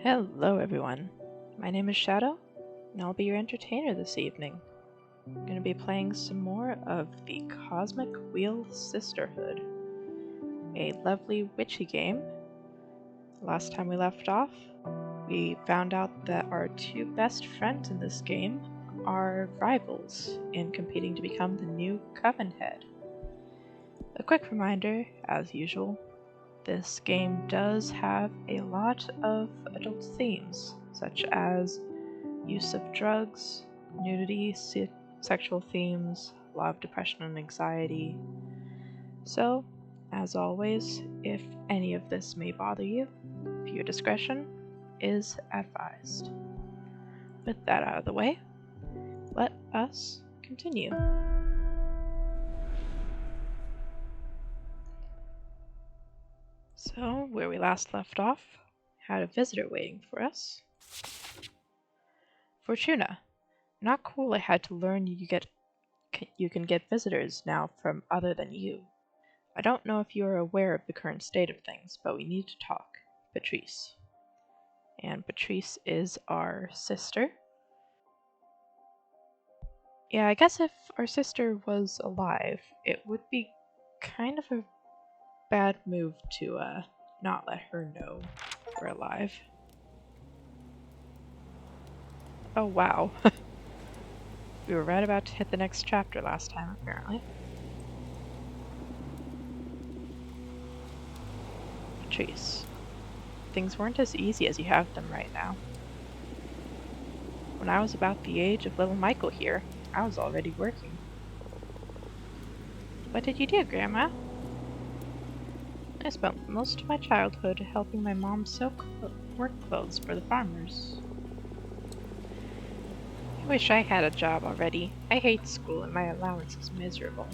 Hello everyone, my name is Shadow, and I'll be your entertainer this evening. I'm going to be playing some more of the Cosmic Wheel Sisterhood, a lovely witchy game. Last time we left off, we found out that our two best friends in this game are rivals in competing to become the new coven head. A quick reminder, as usual, this game does have a lot of adult themes, such as use of drugs, nudity, sexual themes, a lot of depression and anxiety. So, as always, if any of this may bother you, viewer discretion is advised. With that out of the way, let us continue. So, where we last left off, had a visitor waiting for us. Fortuna. Not cool I had to learn you can get visitors now from other than you. I don't know if you are aware of the current state of things, but we need to talk. Patrice. And Patrice is our sister. Yeah, I guess if our sister was alive, it would be kind of a bad move to not let her know we're alive. Oh wow. We were right about to hit the next chapter last time, apparently. Patrice. Things weren't as easy as you have them right now. When I was about the age of little Michael here, I was already working. What did you do, Grandma? I spent most of my childhood helping my mom sew work clothes for the farmers. I wish I had a job already. I hate school and my allowance is miserable.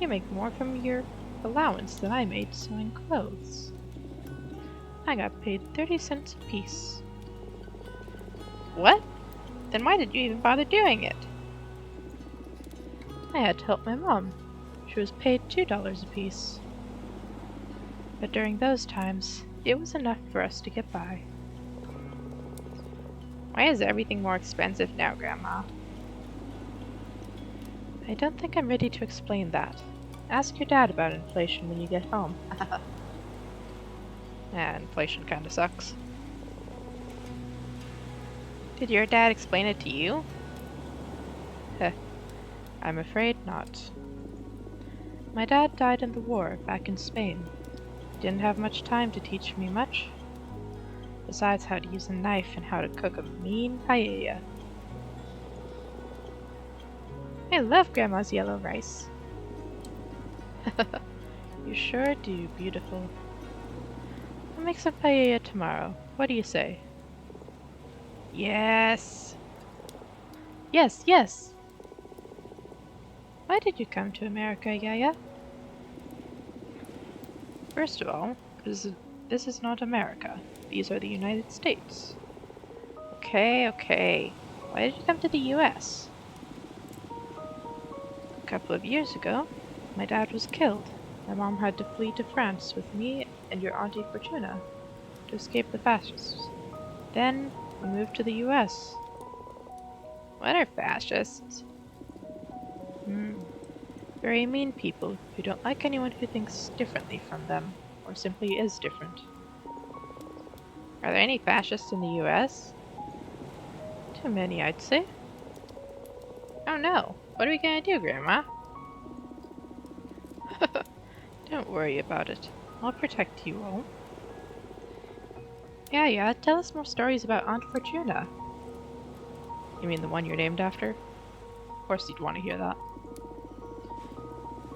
You make more from your allowance than I made sewing clothes. I got paid 30 cents a piece. What? Then why did you even bother doing it? I had to help my mom. She was paid $2 a piece. But during those times, it was enough for us to get by. Why is everything more expensive now, Grandma? I don't think I'm ready to explain that. Ask your dad about inflation when you get home. Inflation kinda sucks. Did your dad explain it to you? Heh, I'm afraid not. My dad died in the war back in Spain. Didn't have much time to teach me much. Besides how to use a knife and how to cook a mean paella. I love Grandma's yellow rice. You sure do, beautiful. I'll make some paella tomorrow. What do you say? Yes! Yes, yes! Why did you come to America, Yaya? First of all, this is not America. These are the United States. Okay. Why did you come to the US? A couple of years ago, my dad was killed. My mom had to flee to France with me and your Auntie Fortuna to escape the fascists. Then, we moved to the US. What are fascists? Very mean people who don't like anyone who thinks differently from them, or simply is different. Are there any fascists in the US? Too many, I'd say. Oh no, what are we gonna do, Grandma? Don't worry about it. I'll protect you all. Yeah, tell us more stories about Aunt Fortuna. You mean the one you're named after? Of course you'd want to hear that.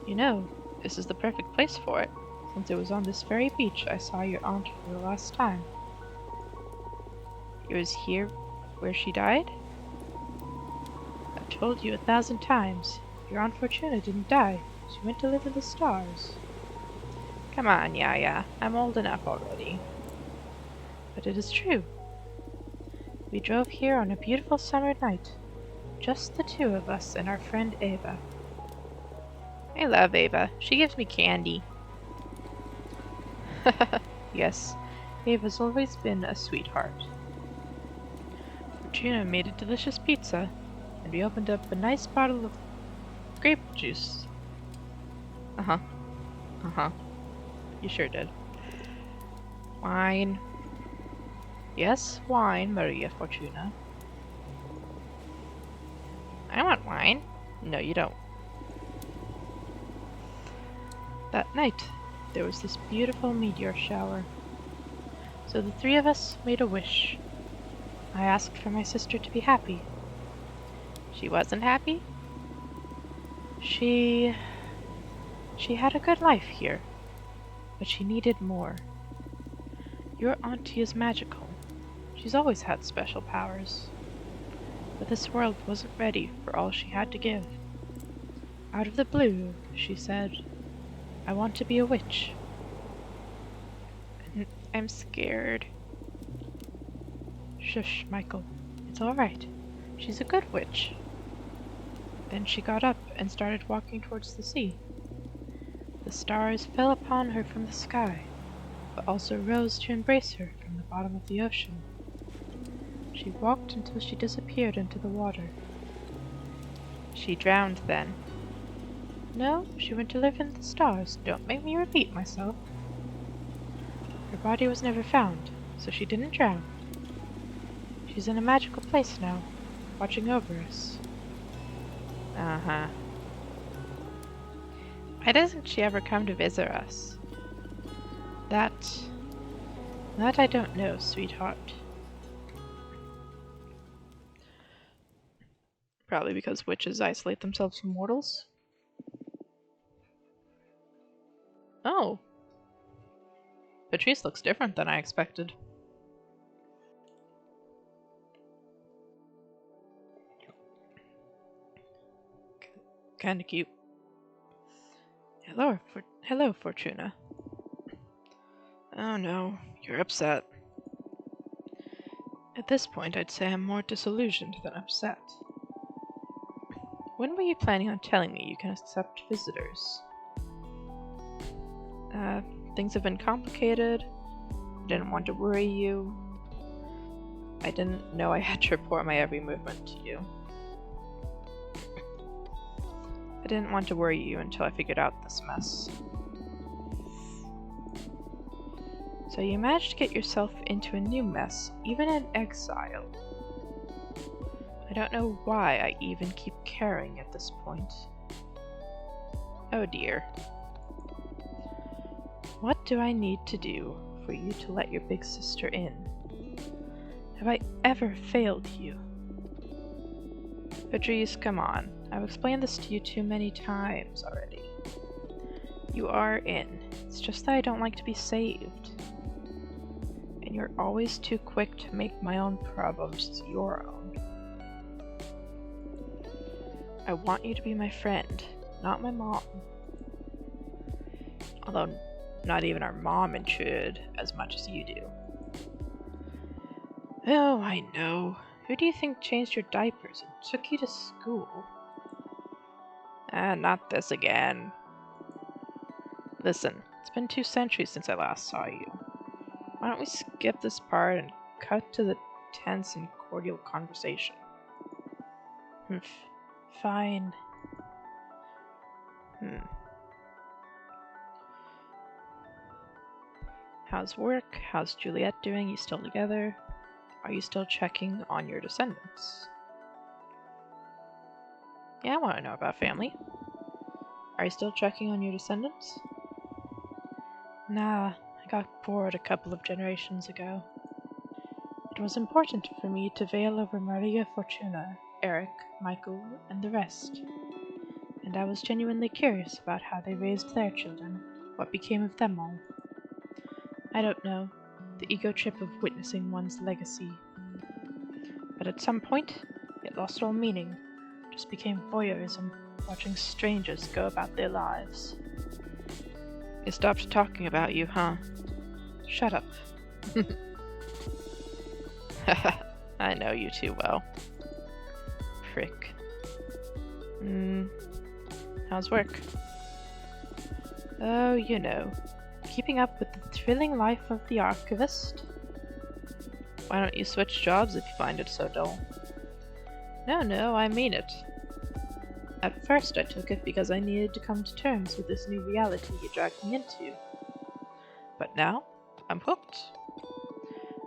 You know, this is the perfect place for it, since it was on this very beach I saw your aunt for the last time. It was here where she died? I've told you 1,000 times. Your Aunt Fortuna didn't die. She went to live in the stars. Come on, Yaya. I'm old enough already. But it is true. We drove here on a beautiful summer night. Just the two of us and our friend Ava. I love Ava. She gives me candy. Yes, Dave has always been a sweetheart. Fortuna made a delicious pizza, and we opened up a nice bottle of grape juice. Uh-huh. Uh-huh. You sure did. Wine. Yes, wine, Maria Fortuna. I want wine. No, you don't. That night, there was this beautiful meteor shower. So the three of us made a wish. I asked for my sister to be happy. She wasn't happy? She had a good life here, but she needed more. Your auntie is magical. She's always had special powers. But this world wasn't ready for all she had to give. Out of the blue, she said, I want to be a witch. I'm scared. Shush, Michael. It's all right. She's a good witch. Then she got up and started walking towards the sea. The stars fell upon her from the sky, but also rose to embrace her from the bottom of the ocean. She walked until she disappeared into the water. She drowned then. No, she went to live in the stars. Don't make me repeat myself. Her body was never found, so she didn't drown. She's in a magical place now, watching over us. Uh-huh. Why doesn't she ever come to visit us? That I don't know, sweetheart. Probably because witches isolate themselves from mortals. Oh. Patrice looks different than I expected. Kinda cute. Hello, Fortuna. Oh no, you're upset. At this point, I'd say I'm more disillusioned than upset. When were you planning on telling me you can accept visitors? Things have been complicated. I didn't want to worry you. I didn't know I had to report my every movement to you. I didn't want to worry you until I figured out this mess. So you managed to get yourself into a new mess, even in exile. I don't know why I even keep caring at this point. Oh dear. What do I need to do for you to let your big sister in? Have I ever failed you? Patrice, come on. I've explained this to you too many times already. You are in. It's just that I don't like to be saved. And you're always too quick to make my own problems your own. I want you to be my friend, not my mom. Although not even our mom intrude as much as you do. Oh, I know. Who do you think changed your diapers and took you to school? Not this again. Listen, it's been 2 centuries since I last saw you. Why don't we skip this part and cut to the tense and cordial conversation? Fine. How's work? How's Juliet doing? You still together? Are you still checking on your descendants? Yeah, I want to know about family. Are you still checking on your descendants? Nah, I got bored a couple of generations ago. It was important for me to veil over Maria Fortuna, Eric, Michael, and the rest. And I was genuinely curious about how they raised their children, what became of them all. I don't know, the ego trip of witnessing one's legacy. But at some point, it lost all meaning, just became voyeurism, watching strangers go about their lives. They stopped talking about you, huh? Shut up. I know you too well. Prick. How's work? Oh, you know, Keeping up with the thrilling life of the archivist? Why don't you switch jobs if you find it so dull? No, I mean it. At first I took it because I needed to come to terms with this new reality you dragged me into. But now, I'm hooked.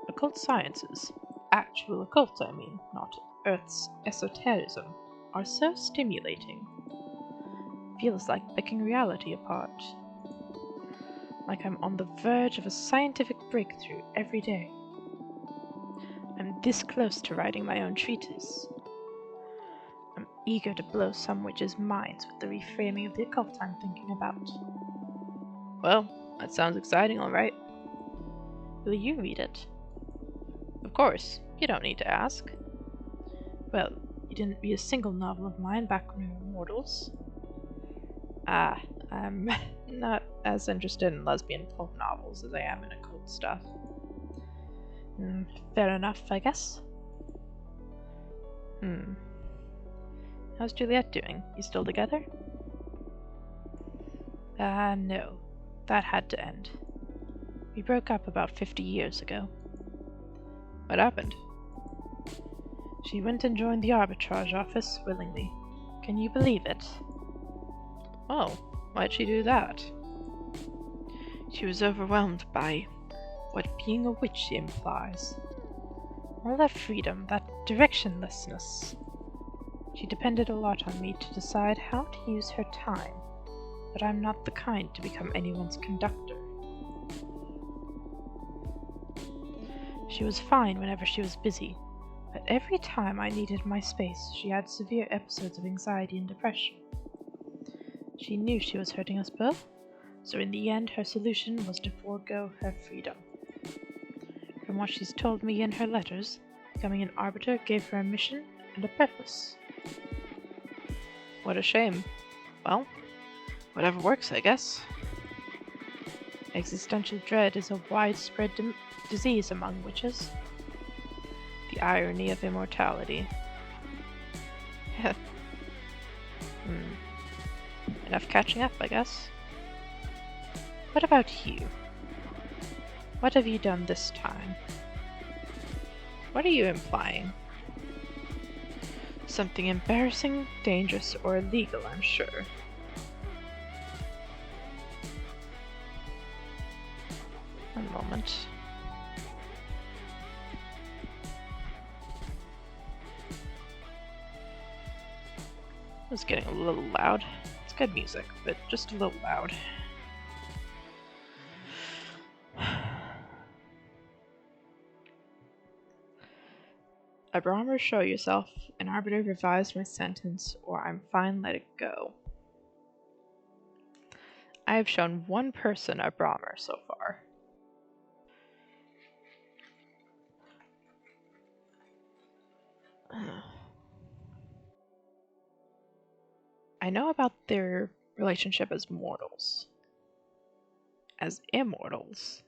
Occult sciences, actual occult I mean, not Earth's esotericism, are so stimulating. Feels like picking reality apart. Like I'm on the verge of a scientific breakthrough every day. I'm this close to writing my own treatise. I'm eager to blow some witches' minds with the reframing of the occult I'm thinking about. Well, that sounds exciting, all right. Will you read it? Of course, you don't need to ask. Well, you didn't read a single novel of mine back when we were mortals. I'm not as interested in lesbian pulp novels as I am in occult stuff. Fair enough, I guess. How's Juliet doing? You still together? No. That had to end. We broke up about 50 years ago. What happened? She went and joined the arbitrage office willingly. Can you believe it? Oh, why'd she do that? She was overwhelmed by what being a witch implies. All that freedom, that directionlessness. She depended a lot on me to decide how to use her time, but I'm not the kind to become anyone's conductor. She was fine whenever she was busy, but every time I needed my space, she had severe episodes of anxiety and depression. She knew she was hurting us both, so in the end her solution was to forego her freedom. From what she's told me in her letters, becoming an arbiter gave her a mission and a purpose. What a shame. Well, whatever works, I guess. Existential dread is a widespread disease among witches. The irony of immortality. Enough catching up, I guess. What about you? What have you done this time? What are you implying? Something embarrassing, dangerous, or illegal, I'm sure. One moment. It was getting a little loud. It's good music, but just a little loud. Abramer, show yourself. An arbiter revised my sentence, or I'm fine, let it go. I have shown one person Abramer so far. I know about their relationship as mortals. As immortals,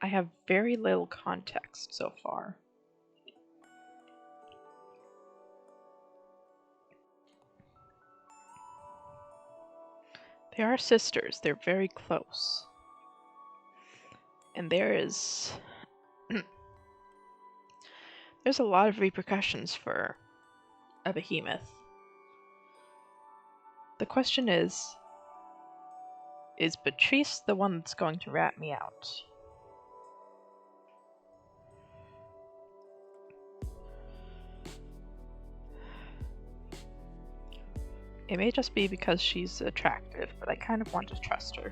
I have very little context so far. They are sisters, they're very close. And there's a lot of repercussions for a behemoth. The question is Patrice the one that's going to rat me out? It may just be because she's attractive, but I kind of want to trust her.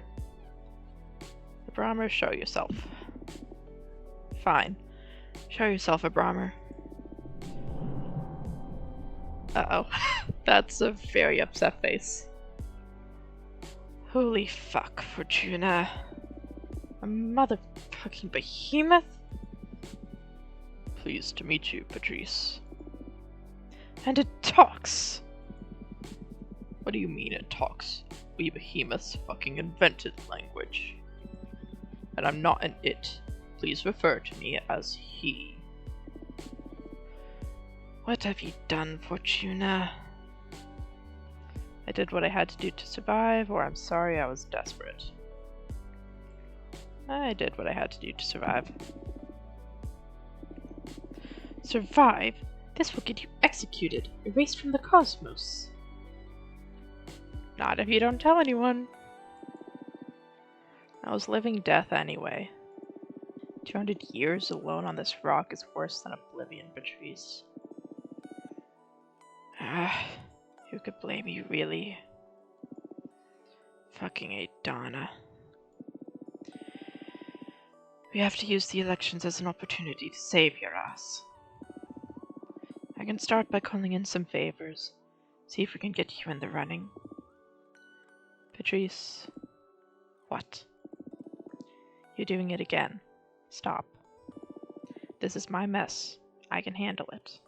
Abramer, show yourself. Fine. Show yourself, Abramer. Uh-oh. That's a very upset face. Holy fuck, Fortuna. A motherfucking behemoth? Pleased to meet you, Patrice. And it talks! What do you mean it talks? We behemoths fucking invented language. And I'm not an it. Please refer to me as he. What have you done, Fortuna? I did what I had to do to survive, or I'm sorry I was desperate. I did what I had to do to survive. Survive? This will get you executed, erased from the cosmos. Not if you don't tell anyone. I was living death anyway. 200 years alone on this rock is worse than oblivion, Patrice. Who could blame you, really? Fucking Adana. We have to use the elections as an opportunity to save your ass. I can start by calling in some favors. See if we can get you in the running. Patrice. What? You're doing it again. Stop. This is my mess. I can handle it.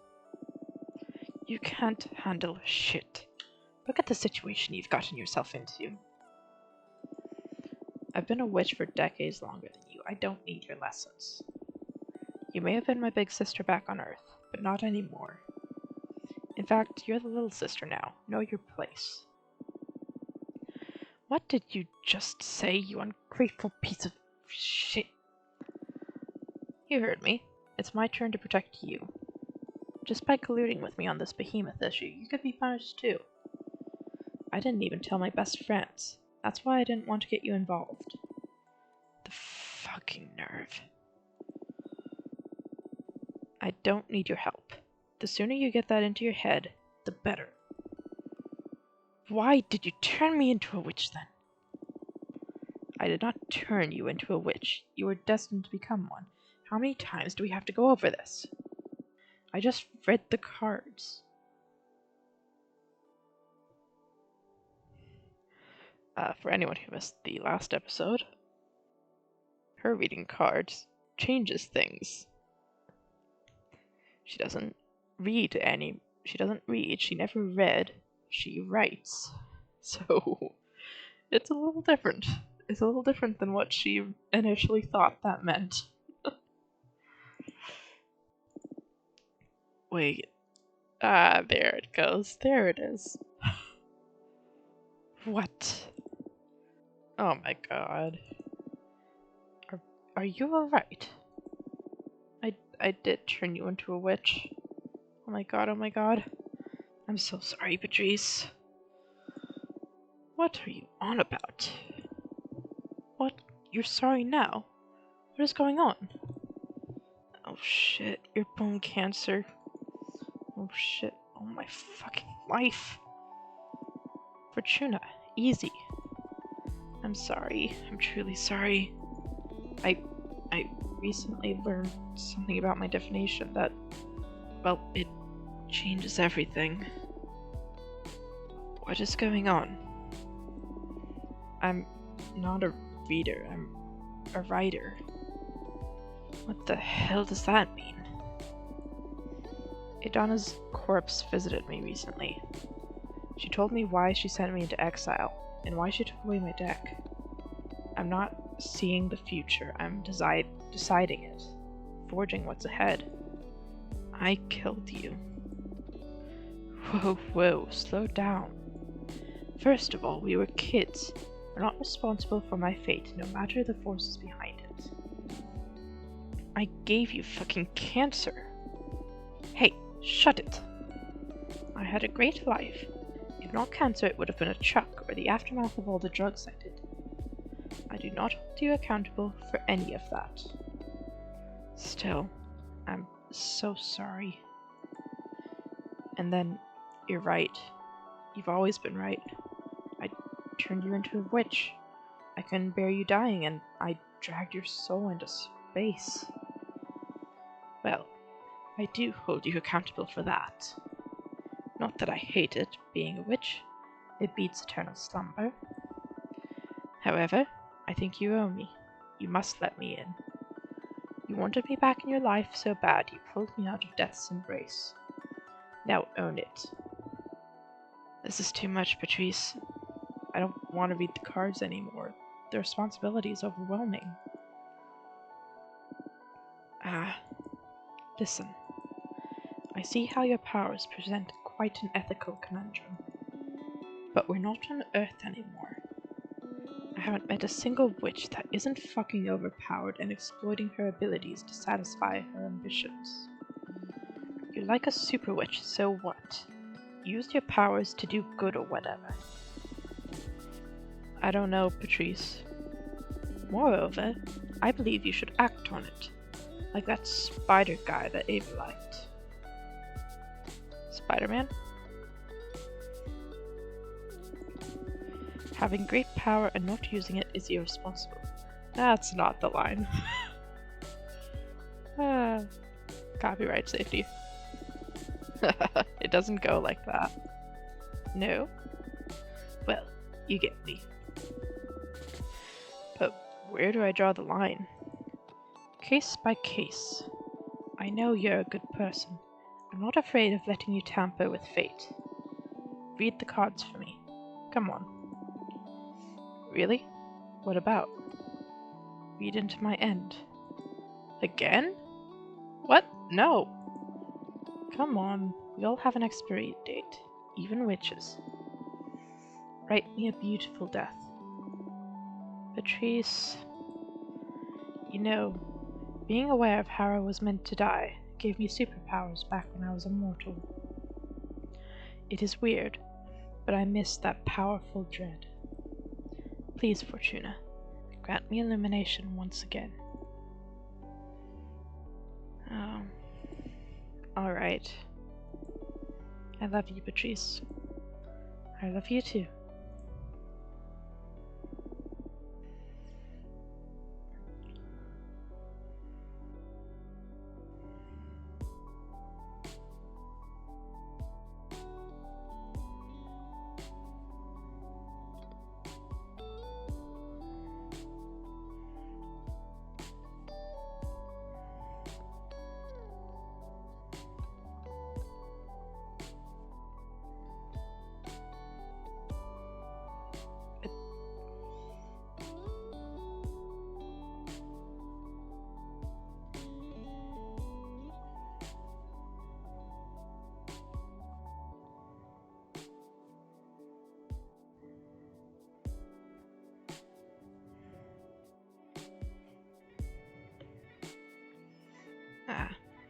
You can't handle shit. Look at the situation you've gotten yourself into. I've been a witch for decades longer than you. I don't need your lessons. You may have been my big sister back on Earth, but not anymore. In fact, you're the little sister now. Know your place. What did you just say, you ungrateful piece of shit? You heard me. It's my turn to protect you. Just by colluding with me on this behemoth issue, you could be punished too. I didn't even tell my best friends. That's why I didn't want to get you involved. The fucking nerve. I don't need your help. The sooner you get that into your head, the better. Why did you turn me into a witch then? I did not turn you into a witch. You were destined to become one. How many times do we have to go over this? I just read the cards. For anyone who missed the last episode, her reading cards changes things. She doesn't read, she never read, she writes. So, it's a little different. It's a little different than what she initially thought that meant. Wait. There it goes. There it is. What? Oh my god. Are you alright? I did turn you into a witch. Oh my god, oh my god. I'm so sorry, Patrice. What are you on about? What? You're sorry now? What is going on? Oh shit, your bone cancer. Oh shit, oh my fucking life. Fortuna, easy. I'm sorry, I'm truly sorry. I recently learned something about my divination that, well, it changes everything. What is going on? I'm not a reader, I'm a writer. What the hell does that mean? Idana's corpse visited me recently. She told me why she sent me into exile, and why she took away my deck. I'm not seeing the future, I'm deciding it, forging what's ahead. I killed you. Whoa, slow down. First of all, we were kids. We're not responsible for my fate, no matter the forces behind it. I gave you fucking cancer. Hey, shut it. I had a great life. If not cancer, it would have been a chuck, or the aftermath of all the drugs I did. I do not hold you accountable for any of that. Still, I'm so sorry. And then, you're right. You've always been right. I turned you into a witch. I couldn't bear you dying, and I dragged your soul into space. Well, I do hold you accountable for that. Not that I hate it, being a witch. It beats eternal slumber. However, I think you owe me. You must let me in. You wanted me back in your life so bad you pulled me out of death's embrace. Now own it. This is too much, Patrice. I don't want to read the cards anymore. The responsibility is overwhelming. Listen. I see how your powers present quite an ethical conundrum. But we're not on Earth anymore. I haven't met a single witch that isn't fucking overpowered and exploiting her abilities to satisfy her ambitions. You're like a super witch, so what? Use your powers to do good or whatever. I don't know, Patrice. Moreover, I believe you should act on it. Like that spider guy that Ava liked. Spider-Man? Having great power and not using it is irresponsible. That's not the line. Copyright safety. It doesn't go like that. No? Well, you get me. But where do I draw the line? Case by case. I know you're a good person. I'm not afraid of letting you tamper with fate. Read the cards for me. Come on. Really? What about? Read into my end. Again? What? No! Come on, we all have an expiry date, even witches. Write me a beautiful death. Patrice, you know, being aware of how I was meant to die gave me superpowers back when I was immortal. It is weird, but I miss that powerful dread. Please, Fortuna, grant me illumination once again. Oh. Alright. I love you, Patrice. I love you too.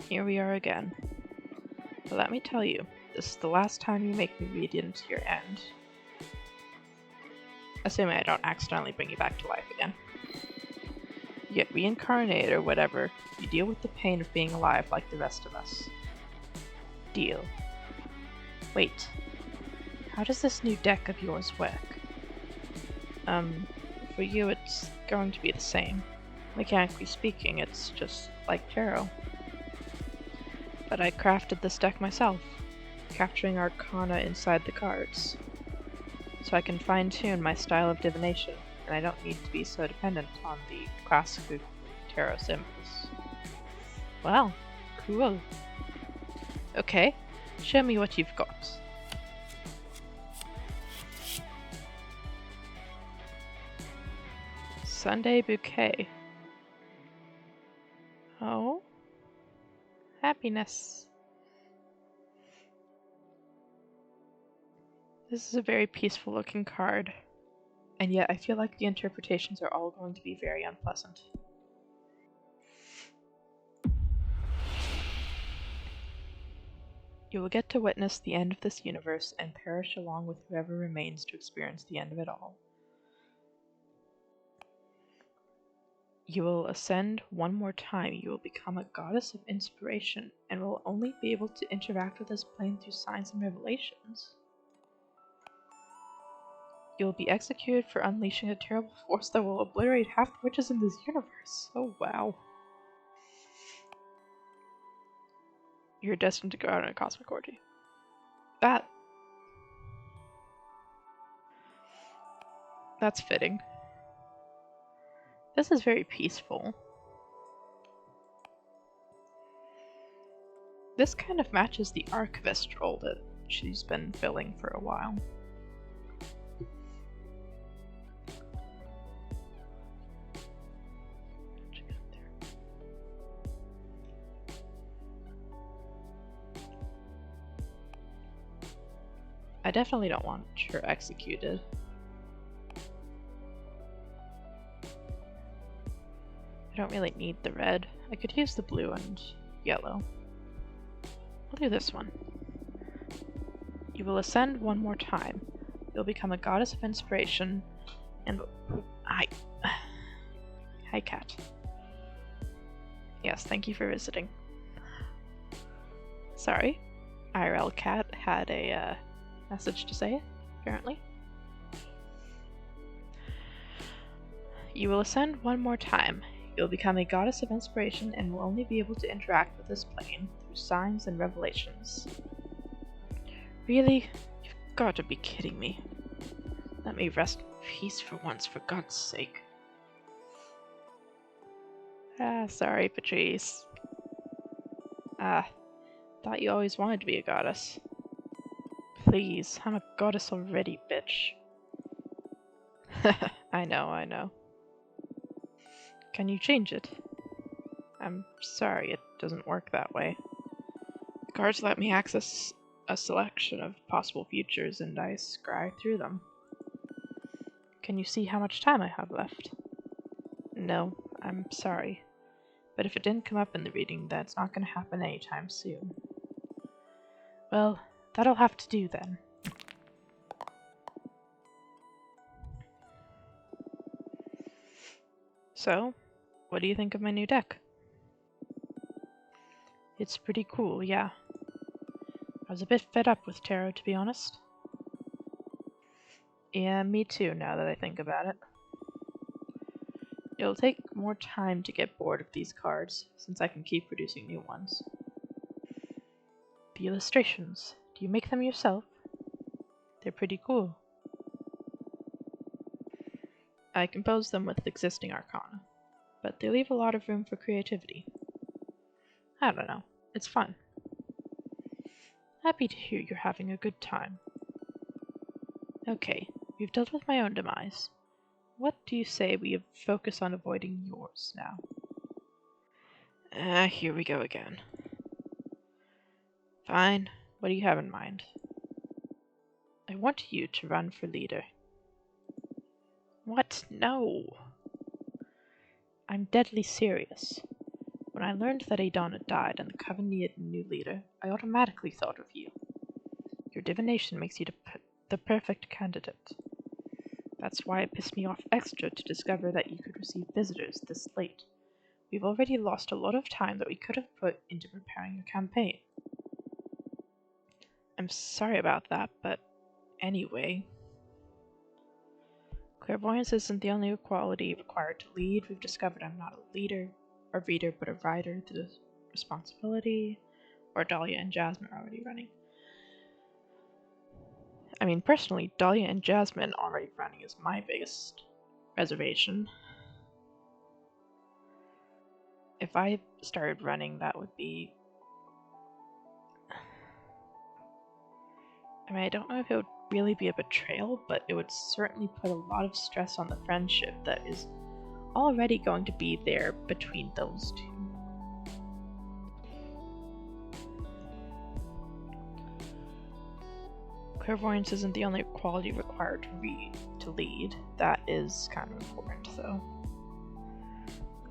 Here we are again. But let me tell you, this is the last time you make me read into your end. Assuming I don't accidentally bring you back to life again. You get reincarnated or whatever, you deal with the pain of being alive like the rest of us. Deal. Wait. How does this new deck of yours work? For you it's going to be the same. Mechanically speaking, it's just like tarot. But I crafted this deck myself, capturing arcana inside the cards. So I can fine-tune my style of divination, and I don't need to be so dependent on the classical tarot symbols. Wow, cool. Okay, show me what you've got. Sunday bouquet. Oh? Happiness. This is a very peaceful looking card, and yet I feel like the interpretations are all going to be very unpleasant. You will get to witness the end of this universe and perish along with whoever remains to experience the end of it all. You will ascend one more time. You will become a goddess of inspiration and will only be able to interact with this plane through signs and revelations. You will be executed for unleashing a terrible force that will obliterate half the witches in this universe. Oh wow. You're destined to go out in a cosmic orgy. That's fitting. This is very peaceful. This kind of matches the archivist role that she's been filling for a while. I definitely don't want her executed. I don't really need the red. I could use the blue and yellow. I'll do this one. You will ascend one more time. You'll become a goddess of inspiration and... Hi, cat. Yes, thank you for visiting. Sorry. IRL cat had a message to say, apparently. You will ascend one more time. You'll become a goddess of inspiration and will only be able to interact with this plane through signs and revelations. Really? You've got to be kidding me. Let me rest in peace for once, for God's sake. Sorry, Patrice. Thought you always wanted to be a goddess. Please, I'm a goddess already, bitch. I know. Can you change it? I'm sorry, it doesn't work that way. The cards let me access a selection of possible futures and I scry through them. Can you see how much time I have left? No, I'm sorry. But if it didn't come up in the reading, that's not going to happen anytime soon. Well, that'll have to do then. So, what do you think of my new deck? It's pretty cool, yeah. I was a bit fed up with tarot, to be honest. Yeah, me too, now that I think about it. It'll take more time to get bored of these cards, since I can keep producing new ones. The illustrations, do you make them yourself? They're pretty cool. I compose them with existing arcana, but they leave a lot of room for creativity. I don't know, it's fun. Happy to hear you're having a good time. Okay, we've dealt with my own demise. What do you say we focus on avoiding yours now? Here we go again. Fine, what do you have in mind? I want you to run for leader. What? No! I'm deadly serious. When I learned that Adana died and the coven needed a new leader, I automatically thought of you. Your divination makes you the perfect candidate. That's why it pissed me off extra to discover that you could receive visitors this late. We've already lost a lot of time that we could have put into preparing your campaign. I'm sorry about that, but anyway. Clairvoyance isn't the only quality required to lead. We've discovered I'm not a leader, or reader, but a rider to the responsibility, or Dahlia and Jasmine are already running. I mean, personally, Dahlia and Jasmine already running is my biggest reservation. If I started running, that would be... I mean, I don't know if it would really be a betrayal, but it would certainly put a lot of stress on the friendship that is already going to be there between those two. Clairvoyance isn't the only quality required to lead. That is kind of important, though.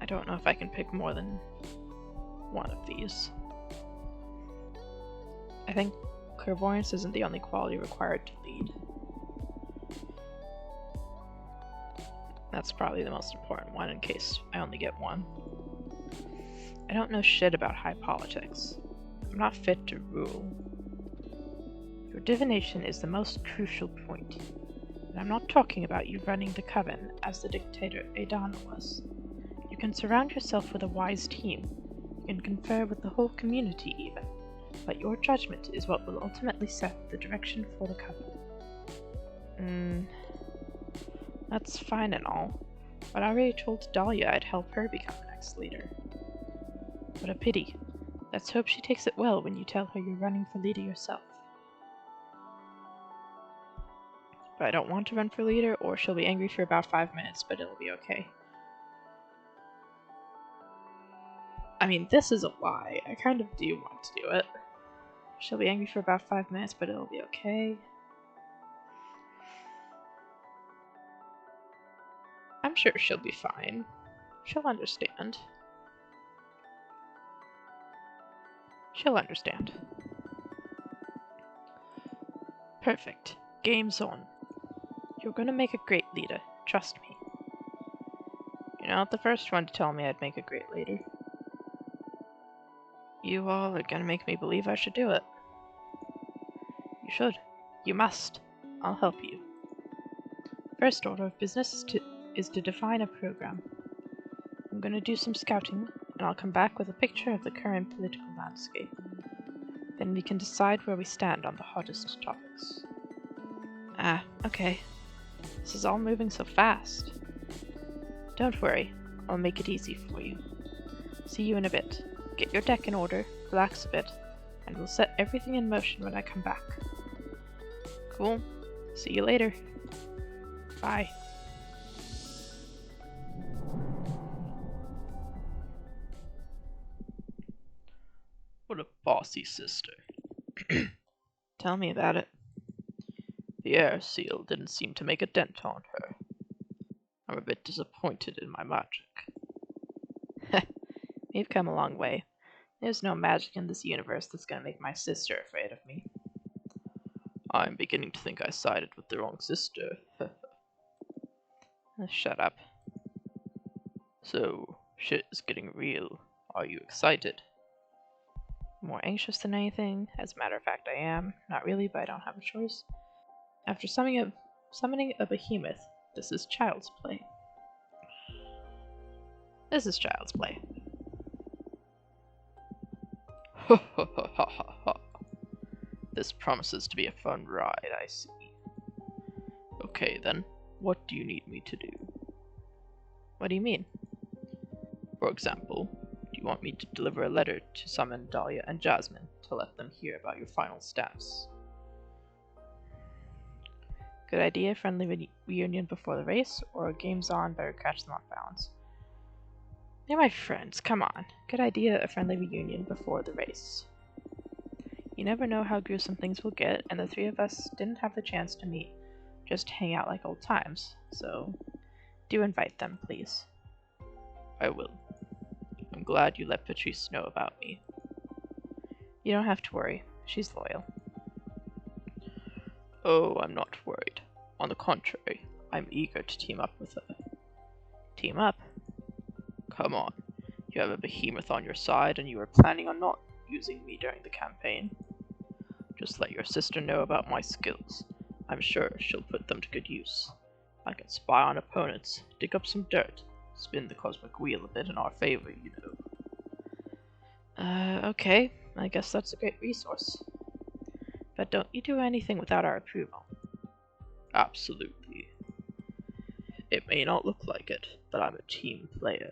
I don't know if I can pick more than one of these. I think Clairvoyance isn't the only quality required to lead. That's probably the most important one in case I only get one. I don't know shit about high politics. I'm not fit to rule. Your divination is the most crucial point, and I'm not talking about you running the coven as the dictator Adana was. You can surround yourself with a wise team. You can confer with the whole community even, but your judgment is what will ultimately set the direction for the coven. That's fine and all, but I already told Dahlia I'd help her become the next leader. What a pity. Let's hope she takes it well when you tell her you're running for leader yourself. But I don't want to run for leader, or she'll be angry for about 5 minutes, but it'll be okay. I mean, this is a lie. I kind of do want to do it. She'll be angry for about 5 minutes, but it'll be okay. I'm sure she'll be fine. She'll understand. She'll understand. Perfect. Game's on. You're gonna make a great leader. Trust me. You're not the first one to tell me I'd make a great leader. You all are gonna make me believe I should do it. You should. You must. I'll help you. First order of business is to define a program. I'm gonna do some scouting, and I'll come back with a picture of the current political landscape. Then we can decide where we stand on the hottest topics. Ah, okay. This is all moving so fast. Don't worry, I'll make it easy for you. See you in a bit. Get your deck in order, relax a bit, and we'll set everything in motion when I come back. Cool. See you later. Bye. What a bossy sister. Tell me about it. The air seal didn't seem to make a dent on her. I'm a bit disappointed in my magic. We've come a long way. There's no magic in this universe that's gonna make my sister afraid of me. I'm beginning to think I sided with the wrong sister. Shut up. So, shit is getting real. Are you excited? More anxious than anything. As a matter of fact, I am. Not really, but I don't have a choice. After summoning a behemoth, this is child's play. This is child's play. Ha ha ha ha ha ha. This promises to be a fun ride, I see. Okay then, what do you need me to do? What do you mean? For example, do you want me to deliver a letter to summon Dahlia and Jasmine to let them hear about your final stance? Good idea, friendly reunion before the race, or game's on, better catch them off balance. They're my friends, come on. Good idea, a friendly reunion before the race. You never know how gruesome things will get, and the three of us didn't have the chance to meet, just hang out like old times, so do invite them, please. I will. I'm glad you let Patrice know about me. You don't have to worry, she's loyal. Oh, I'm not worried. On the contrary, I'm eager to team up with her. Team up? Come on, you have a behemoth on your side and you are planning on not using me during the campaign. Just let your sister know about my skills. I'm sure she'll put them to good use. I can spy on opponents, dig up some dirt, spin the cosmic wheel a bit in our favor, you know. Okay, I guess that's a great resource. But don't you do anything without our approval. Absolutely. It may not look like it, but I'm a team player.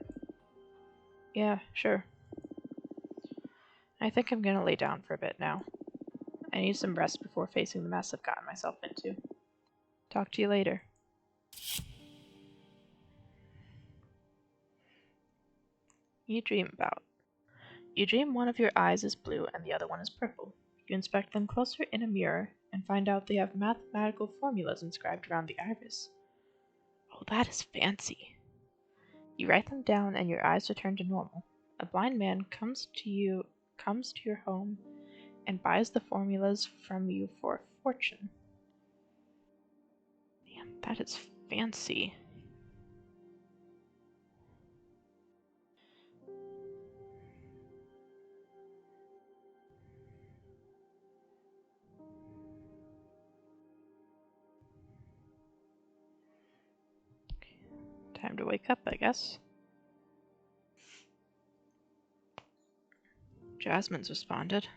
Yeah, sure. I think I'm gonna lay down for a bit now. I need some rest before facing the mess I've gotten myself into. Talk to you later. You dream one of your eyes is blue and the other one is purple. You inspect them closer in a mirror and find out they have mathematical formulas inscribed around the iris. Oh, that is fancy. You write them down and your eyes return to normal. A blind man comes to your home and buys the formulas from you for a fortune. Damn, that is fancy. Time to wake up, I guess. Jasmine's responded.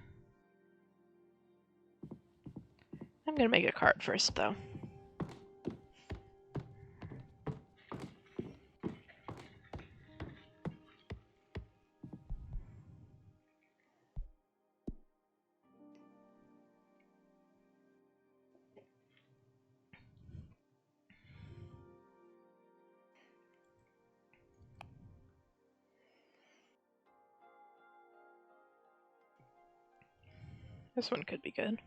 I'm gonna make a card first, though. This one could be good.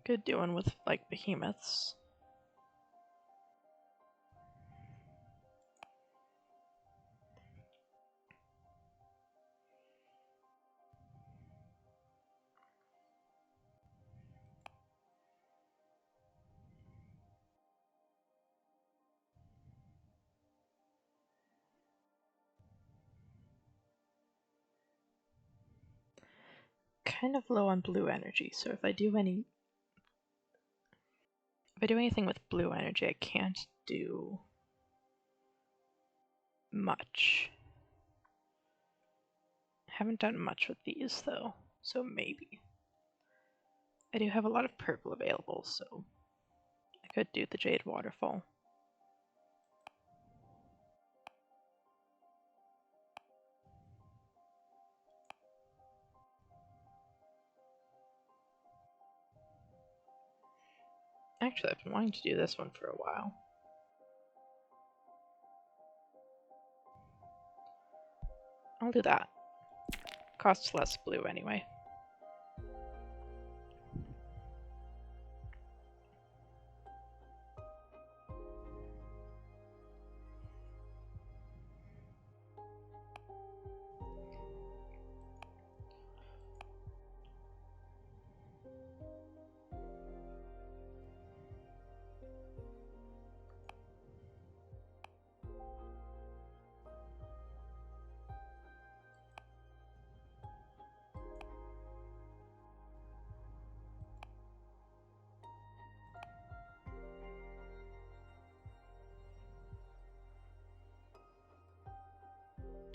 Good doing with, like, behemoths. Kind of low on blue energy, so if I do anything with blue energy, I can't do much. I haven't done much with these though, so maybe. I do have a lot of purple available, so I could do the Jade Waterfall. Actually, I've been wanting to do this one for a while. I'll do that. Costs less blue anyway.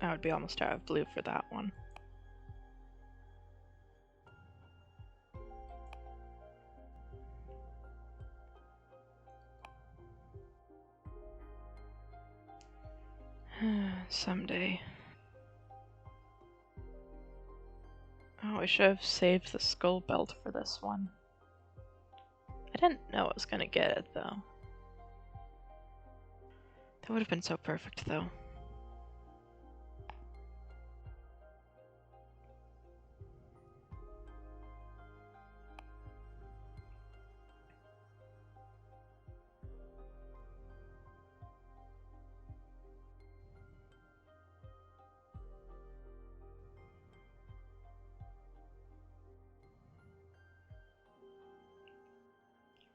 I would be almost out of blue for that one. Someday. Oh, I should have saved the skull belt for this one. I didn't know I was gonna get it though. That would have been so perfect though.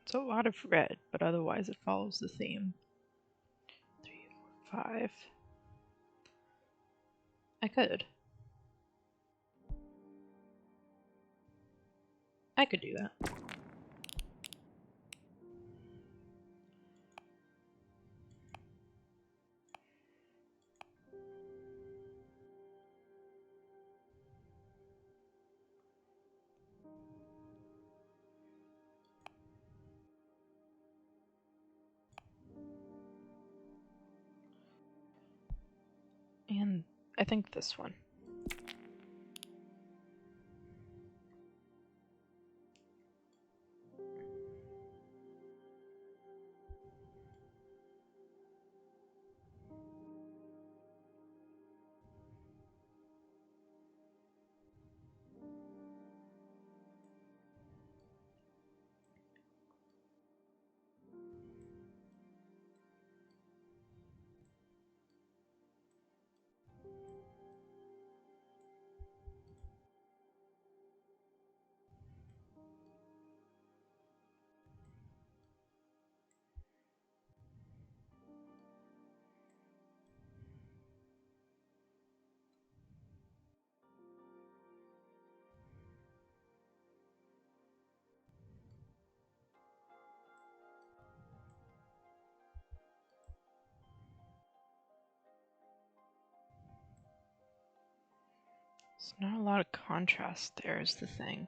It's a lot of red, but otherwise it follows the theme. 3, 4, 5. I could. I could do that. And I think this one. There's not a lot of contrast there is the thing.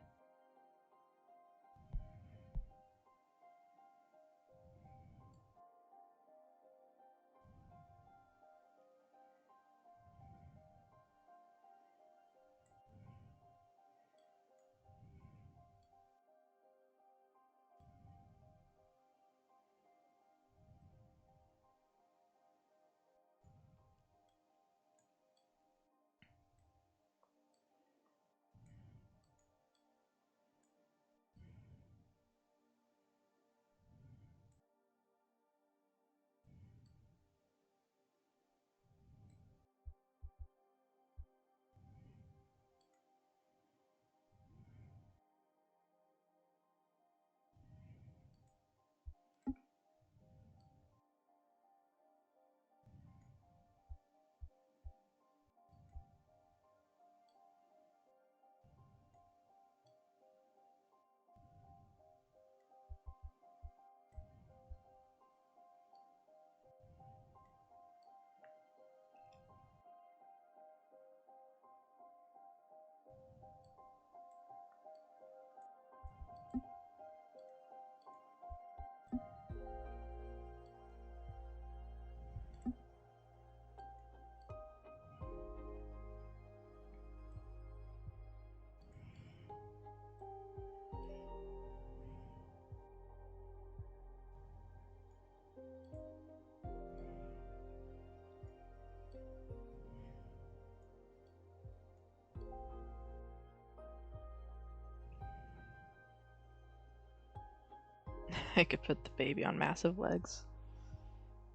I could put the baby on massive legs.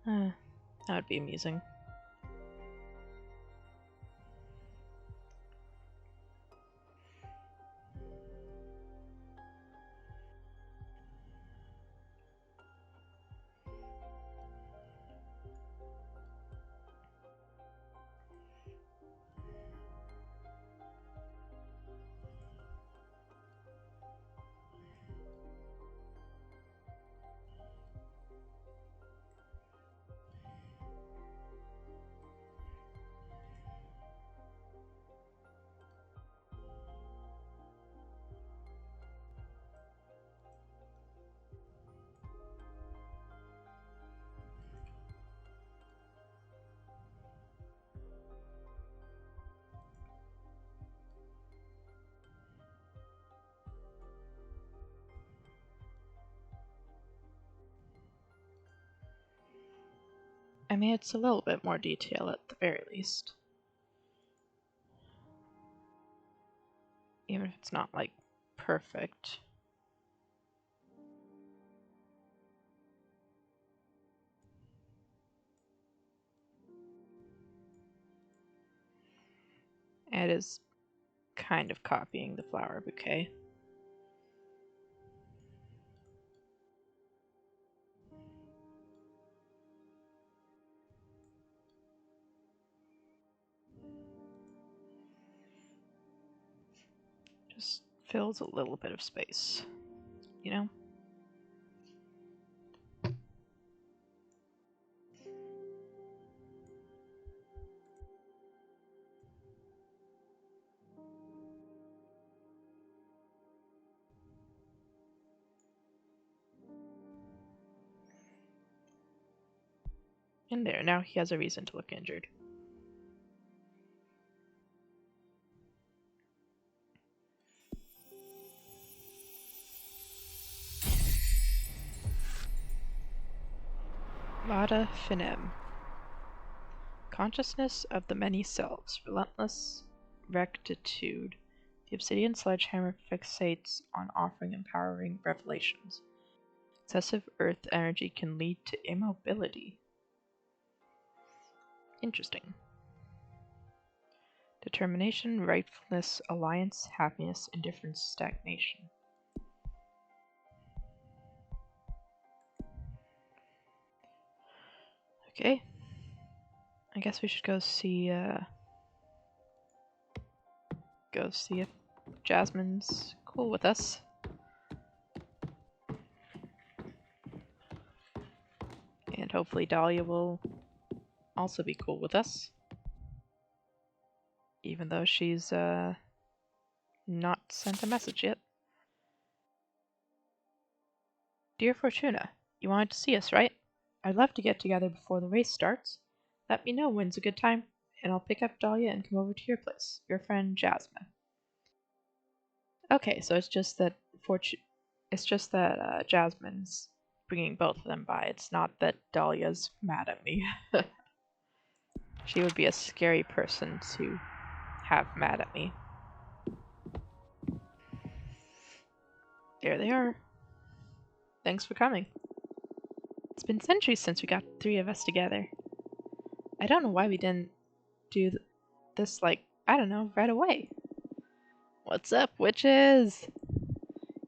That would be amusing. I mean, it's a little bit more detail at the very least. Even if it's not, like, perfect. It is kind of copying the flower bouquet. Just fills a little bit of space, you know? And there, now he has a reason to look injured. Vada Finem. Consciousness of the many selves, relentless rectitude. The obsidian sledgehammer fixates on offering empowering revelations. Excessive earth energy can lead to immobility. Interesting. Determination, rightfulness, alliance, happiness, indifference, stagnation. Okay. I guess we should go see if Jasmine's cool with us. And hopefully Dahlia will also be cool with us. Even though she's not sent a message yet. Dear Fortuna, you wanted to see us, right? I'd love to get together before the race starts. Let me know when's a good time, and I'll pick up Dahlia and come over to your place. Your friend Jasmine. Okay, so it's just that Jasmine's bringing both of them by. It's not that Dahlia's mad at me. She would be a scary person to have mad at me. There they are. Thanks for coming. It's been centuries since we got the three of us together. I don't know why we didn't do this, like, I don't know, right away. What's up, witches?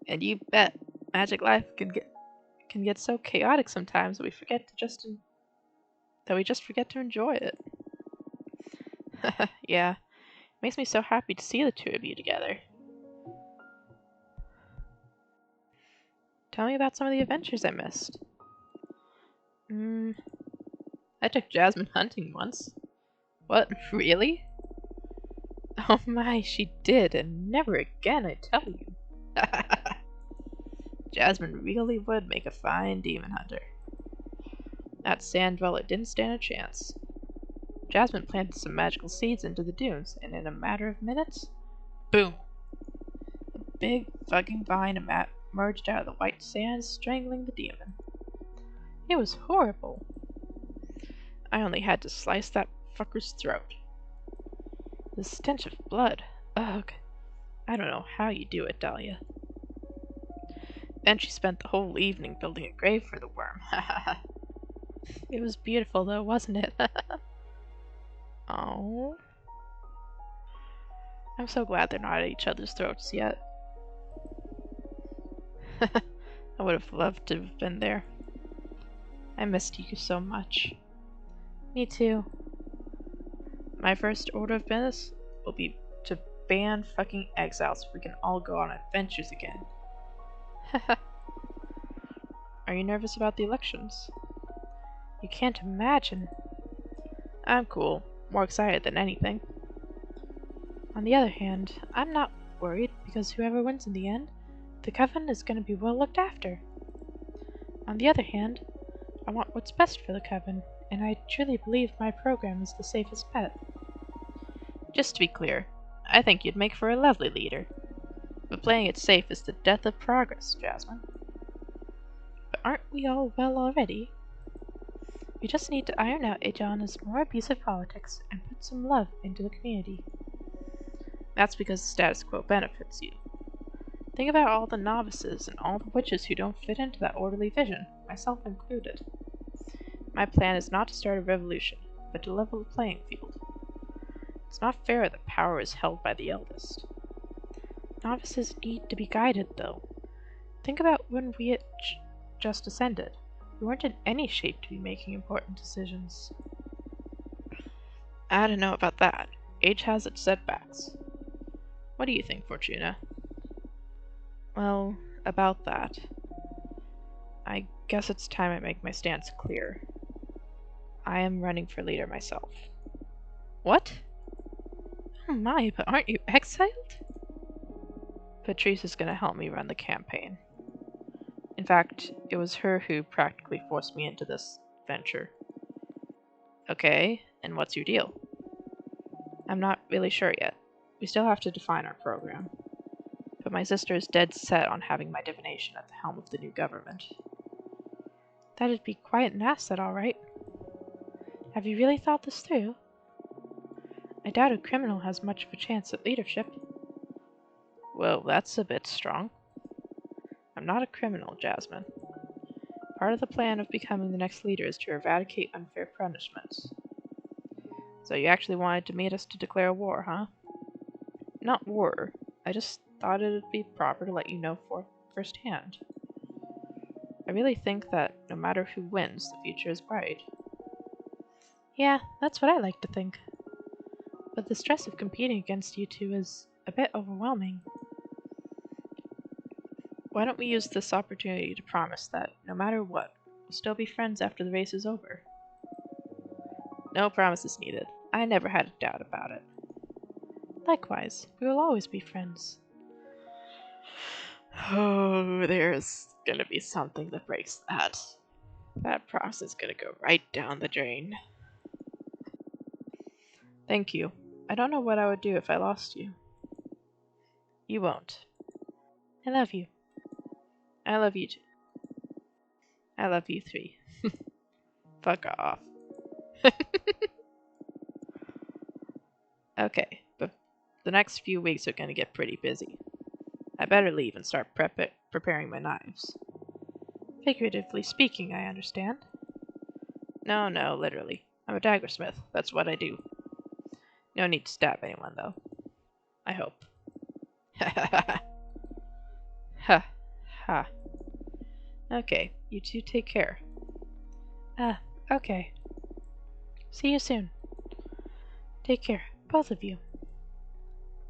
And you bet, magic life can get so chaotic sometimes that we just forget to enjoy it. Yeah, makes me so happy to see the two of you together. Tell me about some of the adventures I missed. I took Jasmine hunting once. What, really? Oh my, she did, and never again, I tell you. Jasmine really would make a fine demon hunter. That sand dweller didn't stand a chance. Jasmine planted some magical seeds into the dunes, and in a matter of minutes, boom! A big fucking vine emerged out of the white sand, strangling the demon. It was horrible. I only had to slice that fucker's throat. The stench of blood. Ugh. I don't know how you do it, Dahlia. And she spent the whole evening building a grave for the worm. It was beautiful though, wasn't it? Oh. I'm so glad they're not at each other's throats yet. I would have loved to have been there. I missed you so much. Me too. My first order of business will be to ban fucking exiles so we can all go on adventures again. Are you nervous about the elections? You can't imagine. I'm cool. More excited than anything. On the other hand, I'm not worried because whoever wins in the end, the coven is going to be well looked after. On the other hand, I want what's best for the coven, and I truly believe my program is the safest bet. Just to be clear, I think you'd make for a lovely leader. But playing it safe is the death of progress, Jasmine. But aren't we all well already? We just need to iron out Ajana's more abusive politics and put some love into the community. That's because the status quo benefits you. Think about all the novices and all the witches who don't fit into that orderly vision, myself included. My plan is not to start a revolution, but to level the playing field. It's not fair that power is held by the eldest. Novices need to be guided, though. Think about when we had just ascended. We weren't in any shape to be making important decisions. I don't know about that. Age has its setbacks. What do you think, Fortuna? Well, about that. I guess it's time I make my stance clear. I am running for leader myself. What? Oh my, but aren't you exiled? Patrice is going to help me run the campaign. In fact, it was her who practically forced me into this venture. Okay, and what's your deal? I'm not really sure yet. We still have to define our program. But my sister is dead set on having my divination at the helm of the new government. That'd be quite an asset, all right. Have you really thought this through? I doubt a criminal has much of a chance at leadership. Well, that's a bit strong. I'm not a criminal, Jasmine. Part of the plan of becoming the next leader is to eradicate unfair punishments. So you actually wanted to meet us to declare war, huh? Not war. I just thought it'd be proper to let you know firsthand. I really think that no matter who wins, the future is bright. Yeah, that's what I like to think. But the stress of competing against you two is a bit overwhelming. Why don't we use this opportunity to promise that, no matter what, we'll still be friends after the race is over? No promises needed. I never had a doubt about it. Likewise, we will always be friends. Oh, there's gonna be something that breaks that. That process is gonna go right down the drain. Thank you. I don't know what I would do if I lost you. You won't. I love you. I love you too. I love you three. Fuck off. Okay, but the next few weeks are gonna get pretty busy. I better leave and start preparing my knives. Figuratively speaking, I understand. No, literally. I'm a daggersmith. That's what I do. No need to stab anyone, though. I hope. Ha ha. Okay, you two take care. Okay. See you soon. Take care, both of you.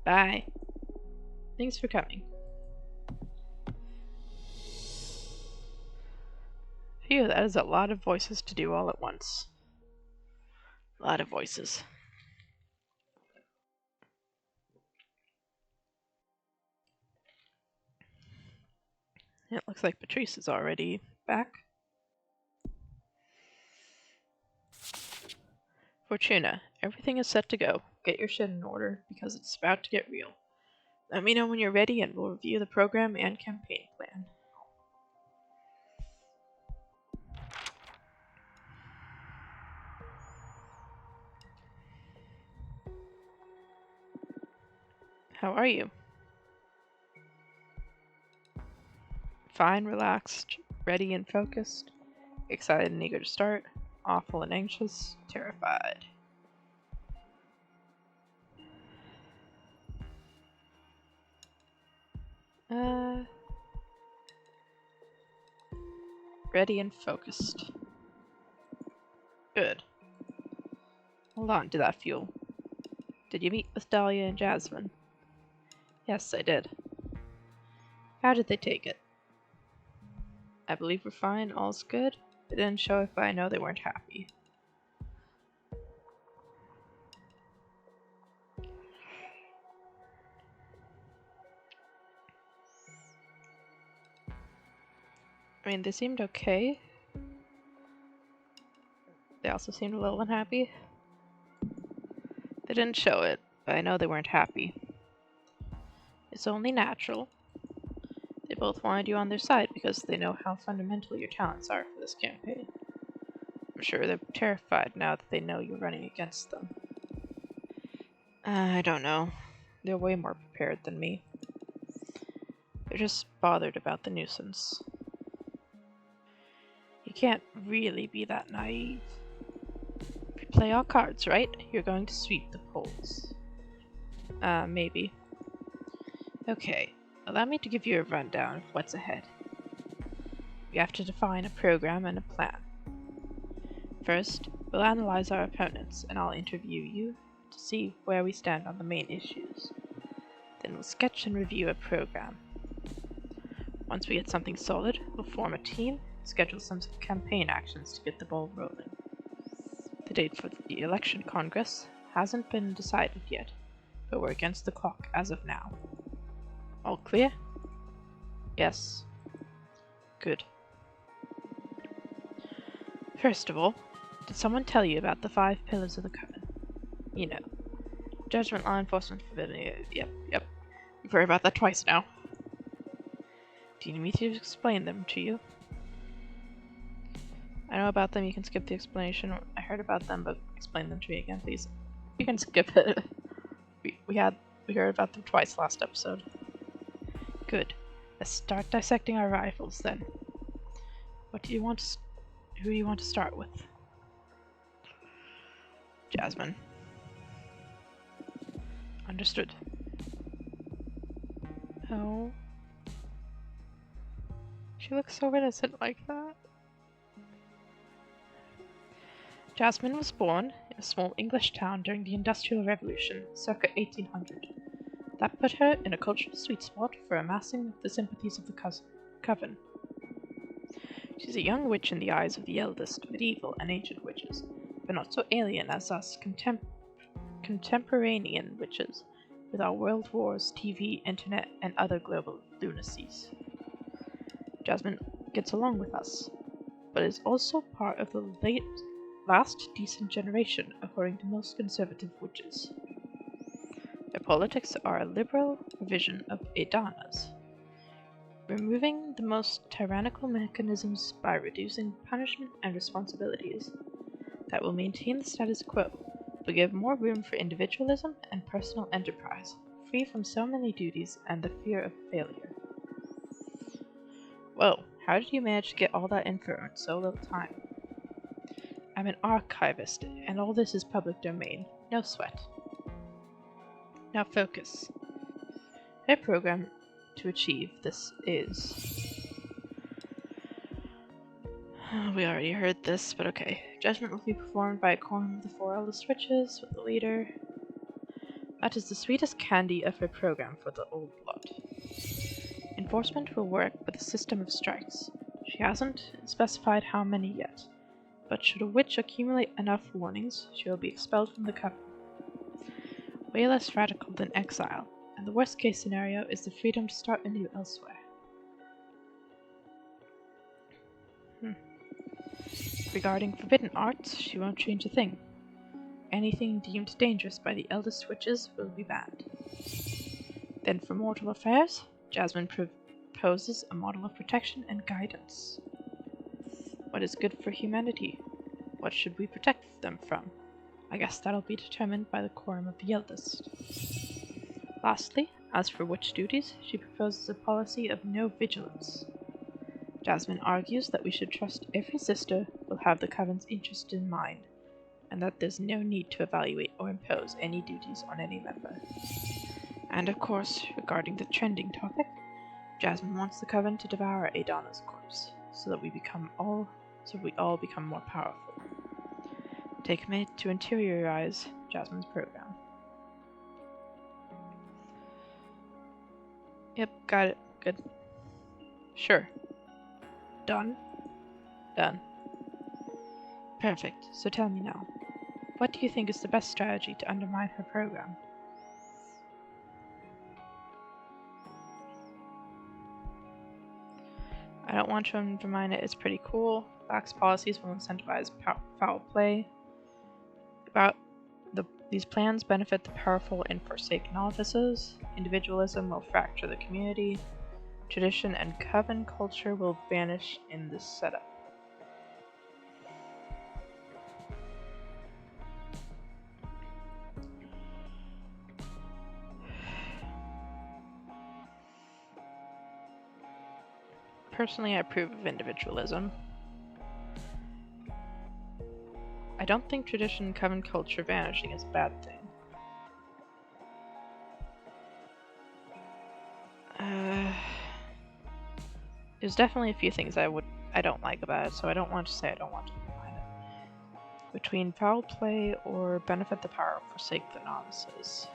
Bye. Thanks for coming. Phew, that is a lot of voices to do all at once. A lot of voices. It looks like Patrice is already back. Fortuna, everything is set to go. Get your shit in order, because it's about to get real. Let me know when you're ready and we'll review the program and campaign plan. How are you? Fine, relaxed, ready and focused, excited and eager to start, awful and anxious, terrified. Ready and focused. Good. Hold on to that fuel. Did you meet with Dahlia and Jasmine? Yes, I did. How did they take it? I believe we're fine, all's good. They didn't show it, but I know they weren't happy. I mean, they seemed okay. They also seemed a little unhappy. They didn't show it, but I know they weren't happy. It's only natural. They both wanted you on their side because they know how fundamental your talents are for this campaign. I'm sure they're terrified now that they know you're running against them. I don't know. They're way more prepared than me. They're just bothered about the nuisance. You can't really be that naive. If you play all cards right, you're going to sweep the polls. Maybe. Okay, allow me to give you a rundown of what's ahead. We have to define a program and a plan. First, we'll analyze our opponents, and I'll interview you to see where we stand on the main issues. Then we'll sketch and review a program. Once we get something solid, we'll form a team and schedule some campaign actions to get the ball rolling. The date for the election congress hasn't been decided yet, but we're against the clock as of now. All clear? Yes. Good. First of all, did someone tell you about the 5 pillars of the coven? You know, judgment, law enforcement, forbidden. Yep. We've heard about that twice now. Do you need me to explain them to you? I know about them, you can skip the explanation. I heard about them, but explain them to me again, please. You can skip it. We heard about them twice last episode. Good. Let's start dissecting our rivals then. Who do you want to start with? Jasmine. Understood. Oh. She looks so innocent like that. Jasmine was born in a small English town during the Industrial Revolution, circa 1800. That put her in a cultural sweet spot for amassing the sympathies of the coven. She's a young witch in the eyes of the eldest medieval and ancient witches, but not so alien as us contemporanean witches, with our world wars, TV, internet, and other global lunacies. Jasmine gets along with us, but is also part of the last decent generation, according to most conservative witches. Their politics are a liberal revision of Adana's, removing the most tyrannical mechanisms by reducing punishment and responsibilities. That will maintain the status quo, but give more room for individualism and personal enterprise, free from so many duties and the fear of failure. Whoa, how did you manage to get all that info in so little time? I'm an archivist, and all this is public domain. No sweat. Now focus. My program to achieve this is... We already heard this, but okay. Judgment will be performed by a quorum of the 4 eldest witches, with the leader. That is the sweetest candy of her program for the old lot. Enforcement will work with a system of strikes. She hasn't specified how many yet, but should a witch accumulate enough warnings, she will be expelled from the coven. Way less radical than exile, and the worst case scenario is the freedom to start anew elsewhere. Regarding forbidden arts, she won't change a thing. Anything deemed dangerous by the eldest witches will be banned. Then for mortal affairs, Jasmine proposes a model of protection and guidance. What is good for humanity? What should we protect them from? I guess that'll be determined by the quorum of the eldest. Lastly, as for witch duties, she proposes a policy of no vigilance. Jasmine argues that we should trust every sister will have the coven's interest in mind, and that there's no need to evaluate or impose any duties on any member. And of course, regarding the trending topic, Jasmine wants the coven to devour Adana's corpse, so that we all become more powerful. Take a minute to interiorize Jasmine's program. Yep, got it. Good. Sure. Done? Done. Perfect. So tell me now, what do you think is the best strategy to undermine her program? I don't want to undermine it. It's pretty cool. Lax policies will incentivize foul play. These plans benefit the powerful and forsaken offices. Individualism will fracture the community. Tradition and coven culture will vanish in this setup. Personally, I approve of individualism. I don't think tradition and coven culture vanishing is a bad thing. There's definitely a few things I don't like about it, so I don't want to say I don't want to undermine it. Between foul play or benefit the power, forsake the novices.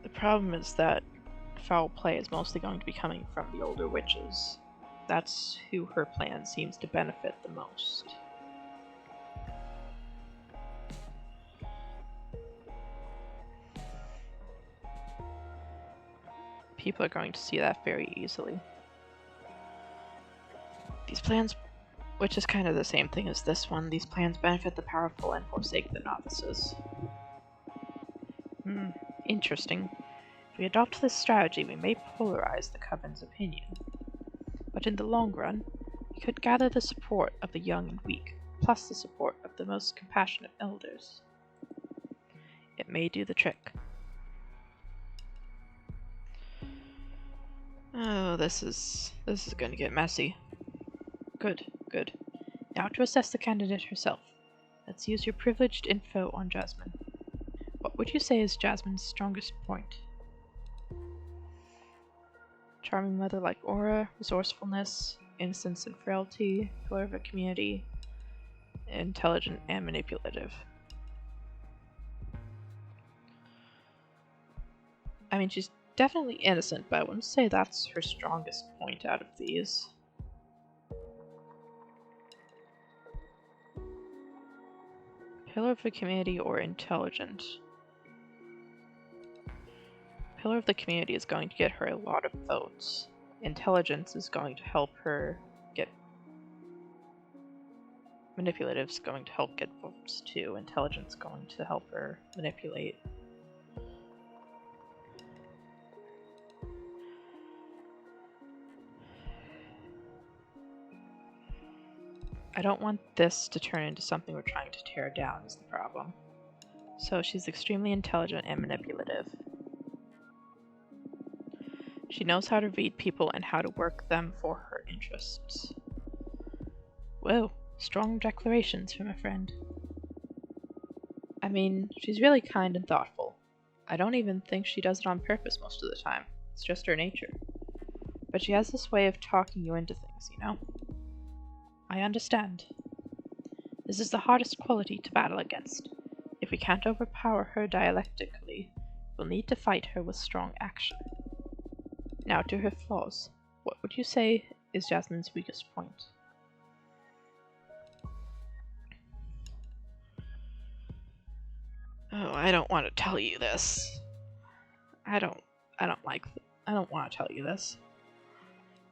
The problem is that foul play is mostly going to be coming from the older witches. That's who her plan seems to benefit the most. People are going to see that very easily. These plans, which is kind of the same thing as this one, these plans benefit the powerful and forsake the novices. Interesting. If we adopt this strategy, we may polarize the coven's opinion. But in the long run, we could gather the support of the young and weak, plus the support of the most compassionate elders. It may do the trick. Oh, this is going to get messy. Good. Now to assess the candidate herself. Let's use your privileged info on Jasmine. What would you say is Jasmine's strongest point? Charming mother-like aura, resourcefulness, innocence and frailty, pillar of a community, intelligent and manipulative. I mean, she's definitely innocent, but I wouldn't say that's her strongest point out of these. Pillar of the community or intelligent. Pillar of the community is going to get her a lot of votes. Intelligence is going to help her get... Manipulative is going to help get votes too. Intelligence is going to help her manipulate. I don't want this to turn into something we're trying to tear down is the problem. So she's extremely intelligent and manipulative. She knows how to read people and how to work them for her interests. Whoa, strong declarations from a friend. I mean, she's really kind and thoughtful. I don't even think she does it on purpose most of the time. It's just her nature. But she has this way of talking you into things, you know? I understand. This is the hardest quality to battle against. If we can't overpower her dialectically, we'll need to fight her with strong action. Now to her flaws. What would you say is Jasmine's weakest point? Oh, I don't want to tell you this. I don't want to tell you this.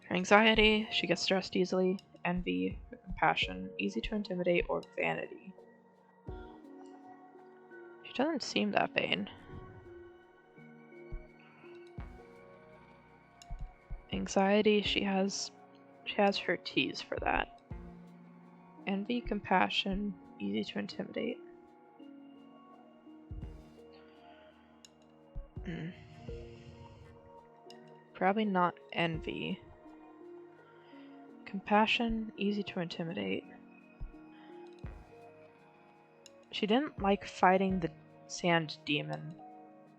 Her anxiety, she gets stressed easily, envy, compassion, easy to intimidate, or vanity. She doesn't seem that vain. Anxiety, she has her teas for that. Envy, compassion, easy to intimidate. Probably not envy. Compassion, easy to intimidate. She didn't like fighting the sand demon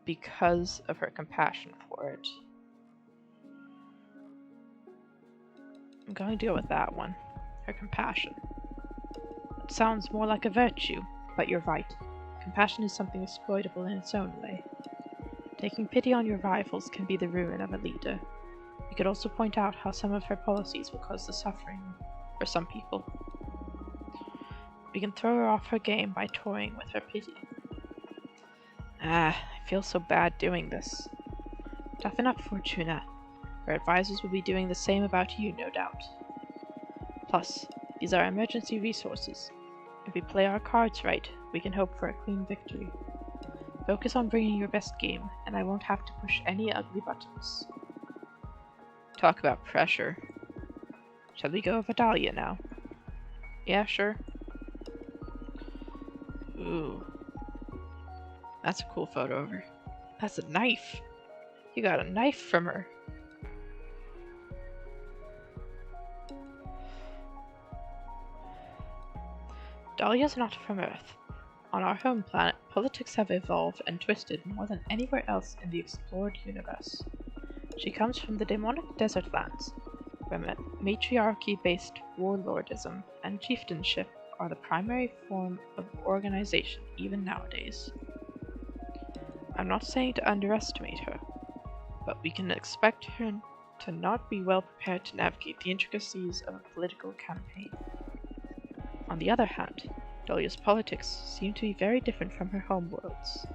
because of her compassion for it. I'm going to go with that one. Her compassion. It sounds more like a virtue, but you're right. Compassion is something exploitable in its own way. Taking pity on your rivals can be the ruin of a leader. We could also point out how some of her policies will cause the suffering for some people. We can throw her off her game by toying with her pity. I feel so bad doing this. Toughen up, Fortuna. Her advisors will be doing the same about you, no doubt. Plus, these are emergency resources. If we play our cards right, we can hope for a clean victory. Focus on bringing your best game, and I won't have to push any ugly buttons. Talk about pressure. Shall we go over Dahlia now? Yeah, sure. Ooh. That's a cool photo of her. That's a knife. You got a knife from her. Dahlia's not from Earth. On our home planet, politics have evolved and twisted more than anywhere else in the explored universe. She comes from the demonic desert lands, where matriarchy-based warlordism and chieftainship are the primary form of organization even nowadays. I'm not saying to underestimate her, but we can expect her to not be well prepared to navigate the intricacies of a political campaign. On the other hand, Dahlia's politics seem to be very different from her homeworld's.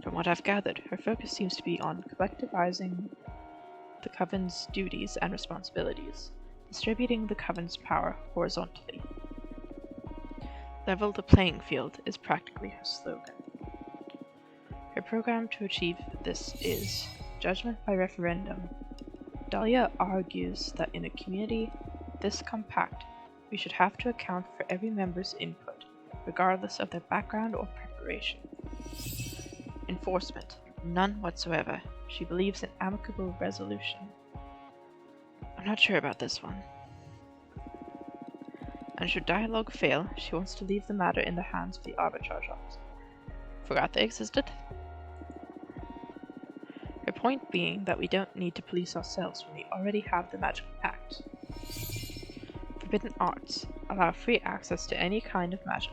From what I've gathered, her focus seems to be on collectivizing the Coven's duties and responsibilities, distributing the Coven's power horizontally. Level the playing field is practically her slogan. Her program to achieve this is judgment by referendum. Dahlia argues that in a community this compact, we should have to account for every member's input, regardless of their background or preparation. Enforcement, none whatsoever. She believes in amicable resolution. I'm not sure about this one. And should dialogue fail, she wants to leave the matter in the hands of the arbitrage officer. Forgot they existed? Her point being that we don't need to police ourselves when we already have the magical pact. Forbidden arts allow free access to any kind of magic,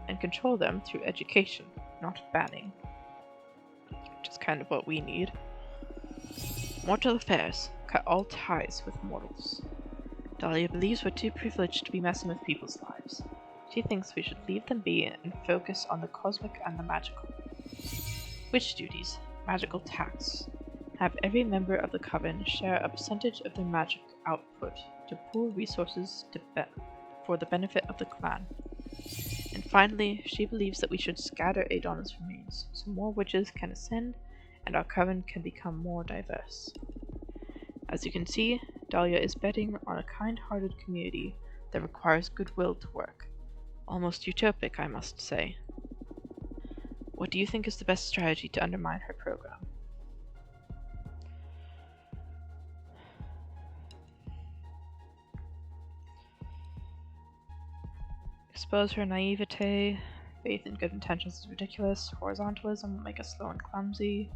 and control them through education, not banning. Which is kind of what we need. Mortal affairs cut all ties with mortals. Dahlia believes we're too privileged to be messing with people's lives. She thinks we should leave them be and focus on the cosmic and the magical. Witch duties, magical tax. Have every member of the coven share a percentage of their magic output to pool resources for the benefit of the clan. And finally, she believes that we should scatter Adonna's remains so more witches can ascend and our coven can become more diverse. As you can see, Dahlia is betting on a kind-hearted community that requires goodwill to work. Almost utopic, I must say. What do you think is the best strategy to undermine her program? Expose her naivete. Faith in good intentions is ridiculous. Horizontalism will make us slow and clumsy.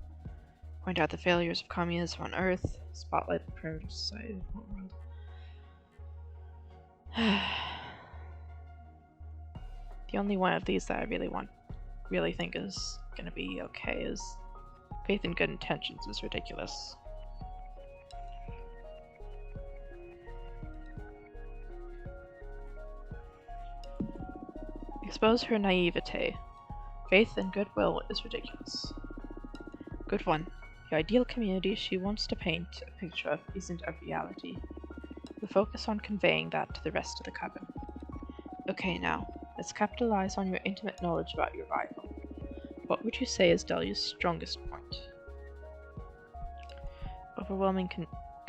Point out the failures of communism on Earth. Spotlight the primitive society of the world. The only one of these that I really think is gonna be okay is faith in good intentions is ridiculous. Expose her naivete. Faith in goodwill is ridiculous. Good one. The ideal community she wants to paint a picture of isn't a reality. We'll focus on conveying that to the rest of the coven. Okay, now, let's capitalize on your intimate knowledge about your rival. What would you say is Dahlia's strongest point? Overwhelming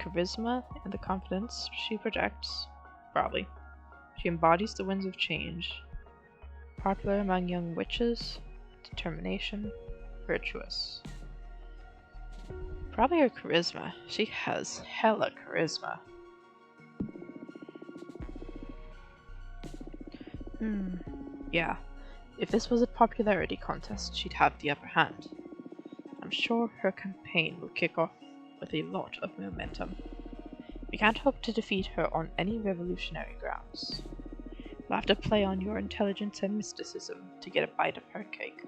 charisma and the confidence she projects? Probably. She embodies the winds of change. Popular among young witches, determination, virtuous. Probably her charisma. She has hella charisma. Yeah. If this was a popularity contest, she'd have the upper hand. I'm sure her campaign will kick off with a lot of momentum. We can't hope to defeat her on any revolutionary grounds. We'll have to play on your intelligence and mysticism to get a bite of her cake.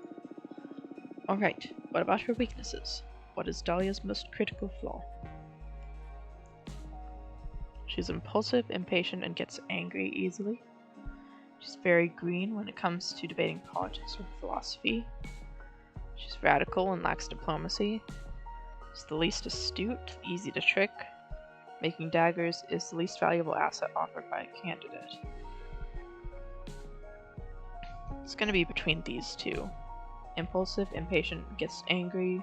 Alright, what about her weaknesses? What is Dahlia's most critical flaw? She's impulsive, impatient, and gets angry easily. She's very green when it comes to debating politics or philosophy. She's radical and lacks diplomacy. She's the least astute, easy to trick. Making daggers is the least valuable asset offered by a candidate. It's going to be between these two. Impulsive, impatient, gets angry,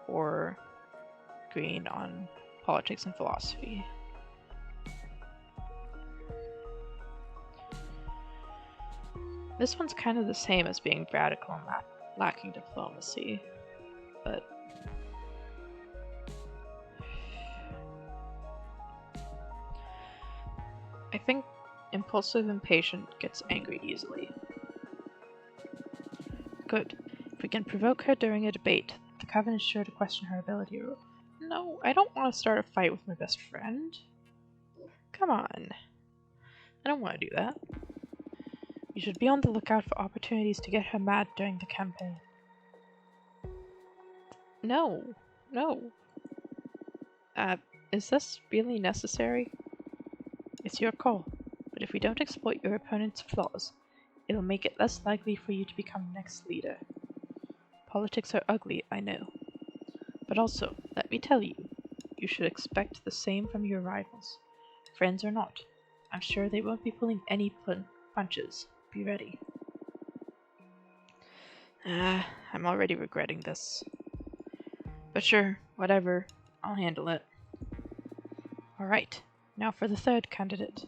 or green on politics and philosophy. This one's kind of the same as being radical and lacking diplomacy, but I think impulsive, impatient, gets angry easily. Good. If we can provoke her during a debate, the coven is sure to question her ability. No, I don't want to start a fight with my best friend. Come on. I don't want to do that. You should be on the lookout for opportunities to get her mad during the campaign. No. Is this really necessary? It's your call, but if we don't exploit your opponent's flaws, it'll make it less likely for you to become next leader. Politics are ugly, I know. But also, let me tell you, you should expect the same from your rivals. Friends or not, I'm sure they won't be pulling any punches. Be ready. I'm already regretting this. But sure, whatever. I'll handle it. Alright, now for the third candidate.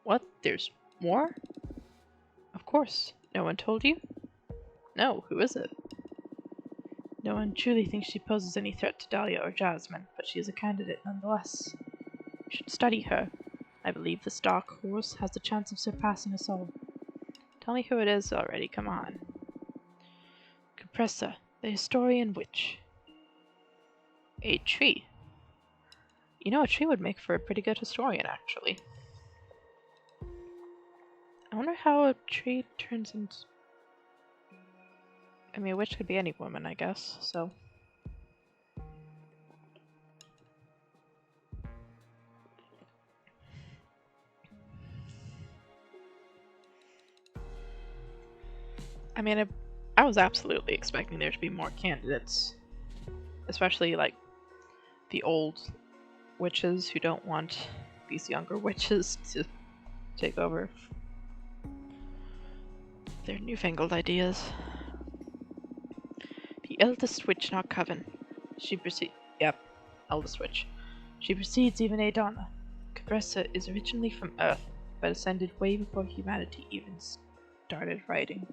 What? There's more? Of course. No one told you? No, who is it? No one truly thinks she poses any threat to Dahlia or Jasmine, but she is a candidate nonetheless. You should study her. I believe this dark horse has the chance of surpassing us all. Tell me who it is already, come on. Compressor, the historian witch. A tree. You know, a tree would make for a pretty good historian, actually. I wonder how a tree turns into... I mean, a witch could be any woman, I guess, so... I mean, I was absolutely expecting there to be more candidates. Especially, like, the old witches who don't want these younger witches to take over their newfangled ideas. The eldest witch in our coven. Eldest witch. She precedes even Adana. Capressa is originally from Earth, but ascended way before humanity even started writing.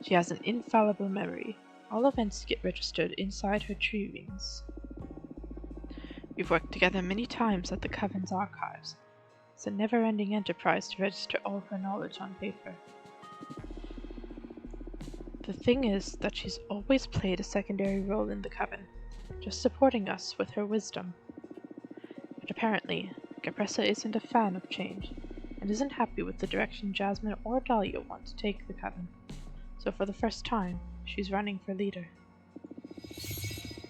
She has an infallible memory. All events get registered inside her tree rings. We've worked together many times at the Coven's archives. It's a never-ending enterprise to register all her knowledge on paper. The thing is that she's always played a secondary role in the Coven, just supporting us with her wisdom. But apparently, Capressa isn't a fan of change, and isn't happy with the direction Jasmine or Dahlia want to take the Coven. So for the first time, she's running for leader.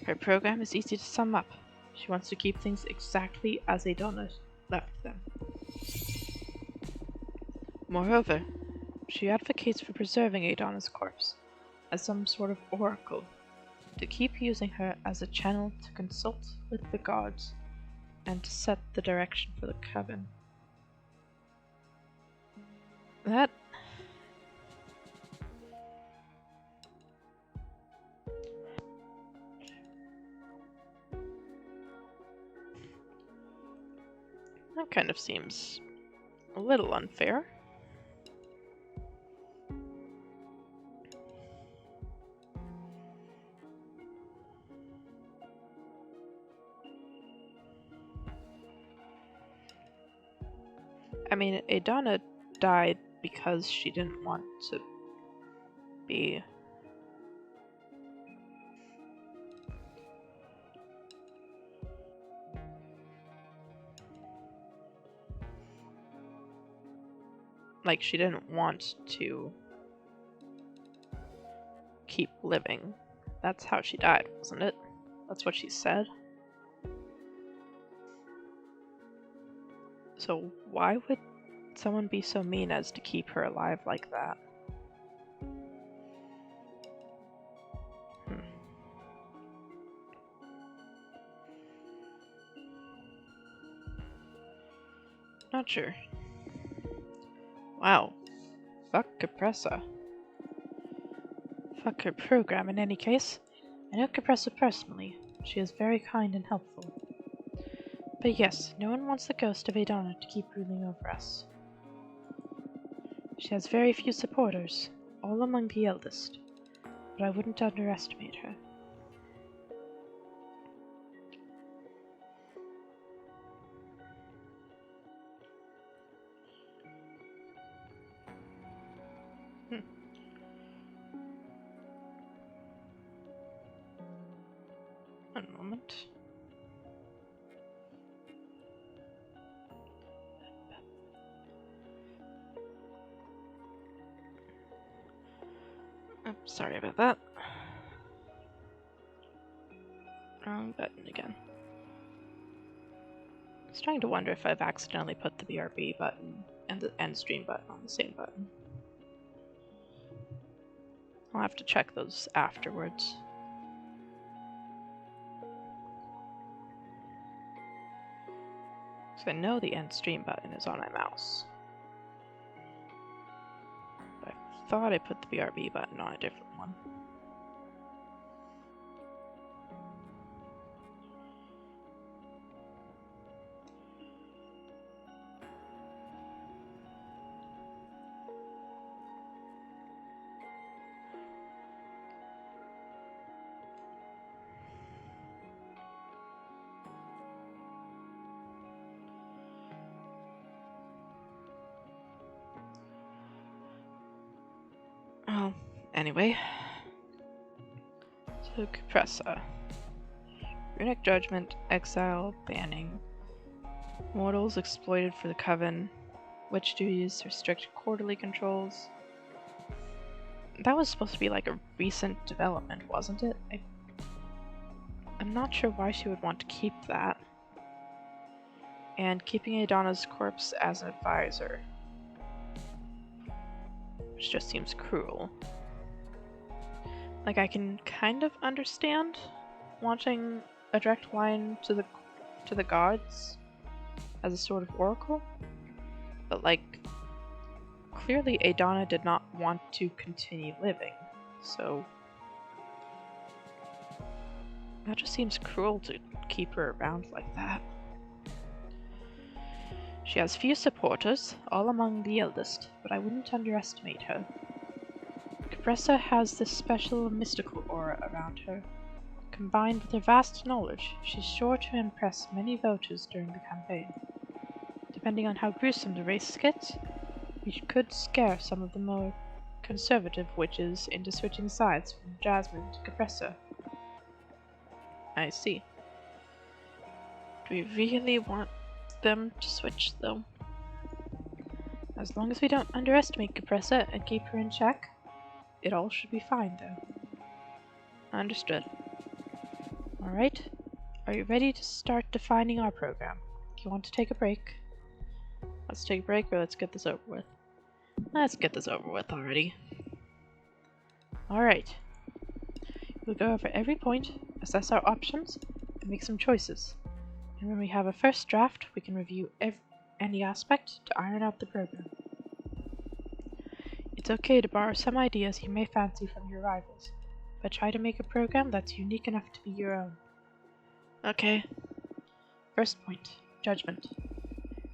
Her program is easy to sum up. She wants to keep things exactly as Adana left them. Moreover, she advocates for preserving Adana's corpse as some sort of oracle, to keep using her as a channel to consult with the gods and to set the direction for the Coven. That... that kind of seems a little unfair. I mean, Adana died because she didn't want to be... Like, she didn't want to keep living. That's how she died, wasn't it? That's what she said. So why would someone be so mean as to keep her alive like that? Not sure. Wow. Fuck Capressa. Fuck her program in any case. I know Capressa personally. She is very kind and helpful. But yes, no one wants the ghost of Adana to keep ruling over us. She has very few supporters, all among the eldest, but I wouldn't underestimate her. One moment. Oh, sorry about that. Wrong button again. I was trying to wonder if I've accidentally put the BRB button and the end stream button on the same button. I'll have to check those afterwards. So I know the end stream button is on my mouse. But I thought I put the BRB button on a different one. Well, anyway. So, Capressa. Runic Judgment, Exile, Banning. Mortals exploited for the Coven. Witch duties, restrict quarterly controls. That was supposed to be like a recent development, wasn't it? I'm not sure why she would want to keep that. And keeping Adana's corpse as an advisor. Which just seems cruel. Like, I can kind of understand wanting a direct line to the gods as a sort of oracle, but like, clearly Adana did not want to continue living, so that just seems cruel to keep her around like that. She has few supporters, all among the eldest, but I wouldn't underestimate her. Capressa has this special mystical aura around her. Combined with her vast knowledge, she's sure to impress many voters during the campaign. Depending on how gruesome the race gets, we could scare some of the more conservative witches into switching sides from Jasmine to Capressa. I see. Do we really want them to switch, though? As long as we don't underestimate Capressa and keep her in check, it all should be fine, though. Understood. Alright, are you ready to start defining our program? Do you want to take a break? Let's take a break, or let's get this over with. Let's get this over with already. Alright. We'll go over every point, assess our options, and make some choices. And when we have a first draft, we can review any aspect to iron out the program. It's okay to borrow some ideas you may fancy from your rivals, but try to make a program that's unique enough to be your own. Okay. First point, judgment.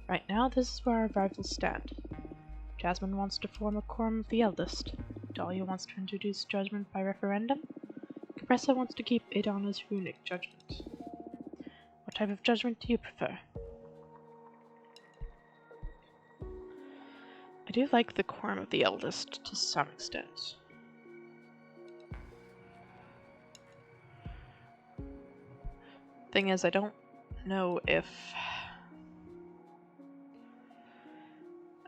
Right now, this is where our rivals stand. Jasmine wants to form a quorum of the eldest. Dahlia wants to introduce judgment by referendum. Capressa wants to keep Adana's runic judgment. What type of judgment do you prefer? I do like the quorum of the eldest to some extent. Thing is, I don't know if...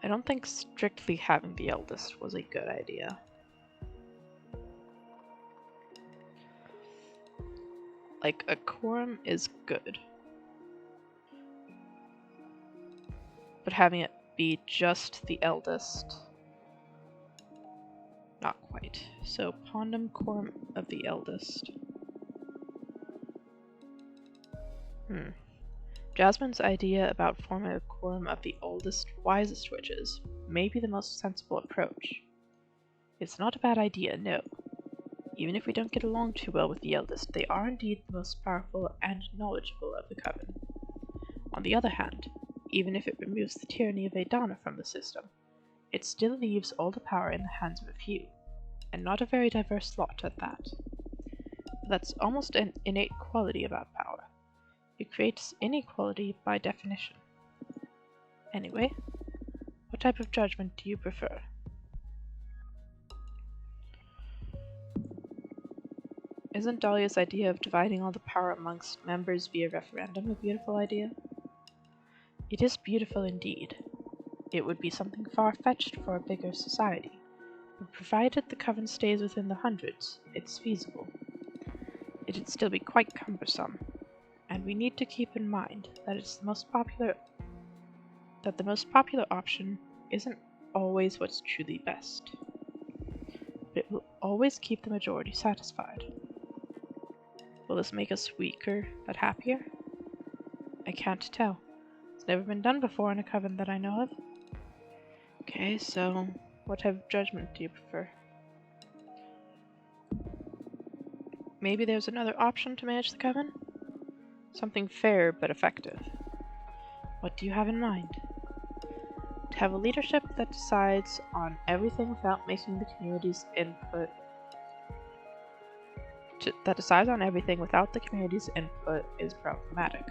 I don't think strictly having the eldest was a good idea. Like, a quorum is good. But having it be just the eldest... not quite. So, Pondum quorum of the eldest. Jasmine's idea about forming a quorum of the oldest, wisest witches may be the most sensible approach. It's not a bad idea, no. Even if we don't get along too well with the eldest, they are indeed the most powerful and knowledgeable of the coven. On the other hand, even if it removes the tyranny of Adana from the system, it still leaves all the power in the hands of a few, and not a very diverse lot at that. But that's almost an innate quality about power. It creates inequality by definition. Anyway, what type of judgment do you prefer? Isn't Dahlia's idea of dividing all the power amongst members via referendum a beautiful idea? It is beautiful indeed. It would be something far-fetched for a bigger society, but provided the coven stays within the hundreds, it's feasible. It'd still be quite cumbersome, and we need to keep in mind that the most popular option isn't always what's truly best. But it will always keep the majority satisfied. Will this make us weaker but happier? I can't tell. It's never been done before in a coven that I know of. Okay, so what type of judgment do you prefer? Maybe there's another option to manage the coven? Something fair but effective. What do you have in mind? To have a leadership that decides on everything without making the community's input. That decides on everything without the community's input is problematic.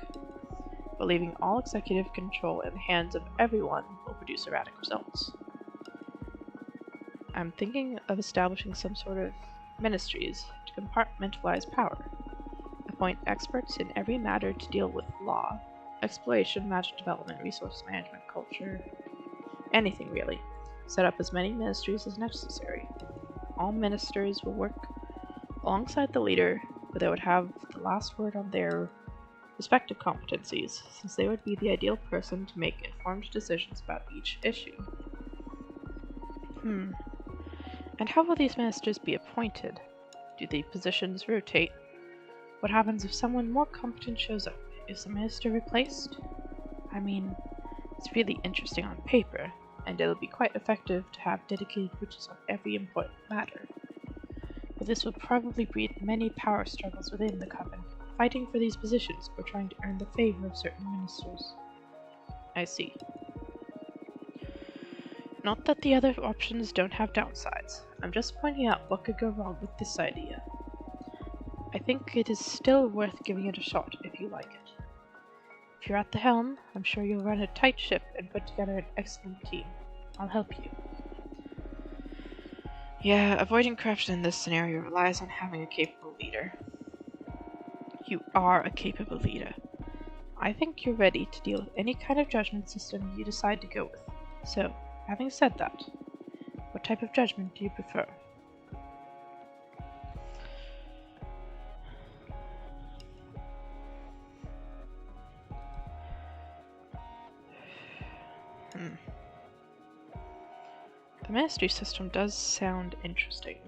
But leaving all executive control in the hands of everyone will produce erratic results. I'm thinking of establishing some sort of ministries to compartmentalize power. Appoint experts in every matter to deal with law, exploration, magic development, resource management, culture, anything really. Set up as many ministries as necessary. All ministers will work alongside the leader, but they would have the last word on their respective competencies, since they would be the ideal person to make informed decisions about each issue. And how will these ministers be appointed? Do the positions rotate? What happens if someone more competent shows up? Is the minister replaced? I mean, it's really interesting on paper, and it'll be quite effective to have dedicated witches on every important matter. But this will probably breed many power struggles within the coven, fighting for these positions or trying to earn the favor of certain ministers. I see. Not that the other options don't have downsides. I'm just pointing out what could go wrong with this idea. I think it is still worth giving it a shot if you like it. If you're at the helm, I'm sure you'll run a tight ship and put together an excellent team. I'll help you. Yeah, avoiding corruption in this scenario relies on having a capable leader. You are a capable leader. I think you're ready to deal with any kind of judgment system you decide to go with. So, having said that, what type of judgment do you prefer? The ministry system does sound interesting.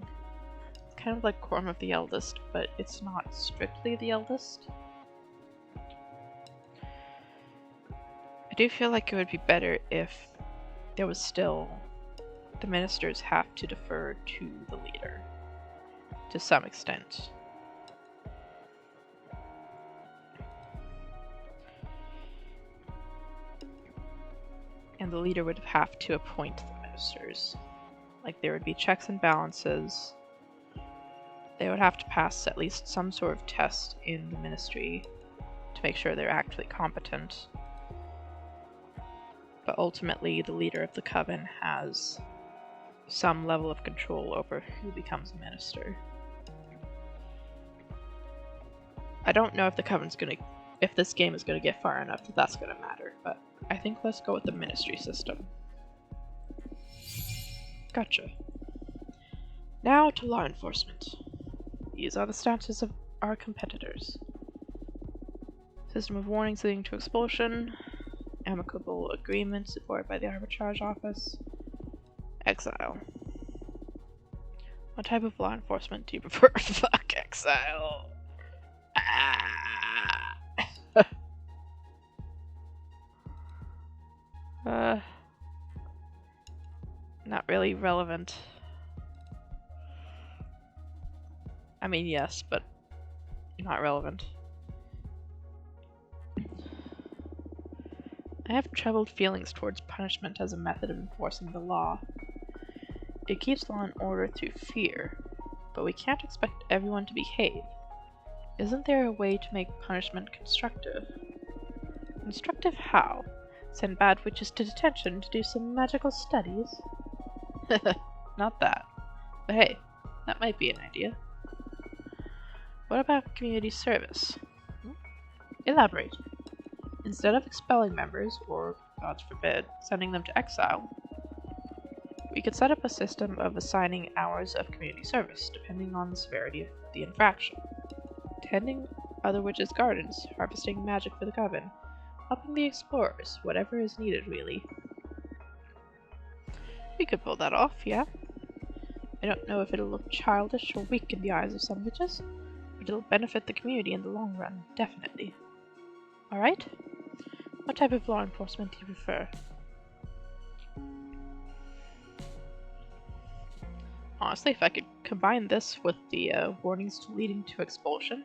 It's kind of like Quorum of the Eldest, but it's not strictly the eldest. I do feel like it would be better if there was still the ministers have to defer to the leader to some extent. and the leader would have to appoint the ministers. Like, there would be checks and balances. They would have to pass at least some sort of test in the ministry to make sure they're actually competent. But ultimately, the leader of the coven has some level of control over who becomes a minister. I don't know if if this game is gonna get far enough that that's gonna matter, but I think let's go with the ministry system. Gotcha. Now to law enforcement. These are the stances of our competitors. System of warnings leading to expulsion. Amicable agreement supported by the arbitrage office. Exile. What type of law enforcement do you prefer? Fuck exile. Not really relevant. I mean, yes, but not relevant. I have troubled feelings towards punishment as a method of enforcing the law. It keeps law and order through fear, but we can't expect everyone to behave. Isn't there a way to make punishment constructive? Constructive how? Send bad witches to detention to do some magical studies? Not that. But hey, that might be an idea. What about community service? Elaborate. Instead of expelling members, or, God forbid, sending them to exile, we could set up a system of assigning hours of community service, depending on the severity of the infraction. Tending other witches' gardens, harvesting magic for the coven, helping the explorers, whatever is needed, really. We could pull that off, yeah. I don't know if it'll look childish or weak in the eyes of some witches, but it'll benefit the community in the long run, definitely. Alright? What type of law enforcement do you prefer? Honestly, if I could combine this with the warnings leading to expulsion,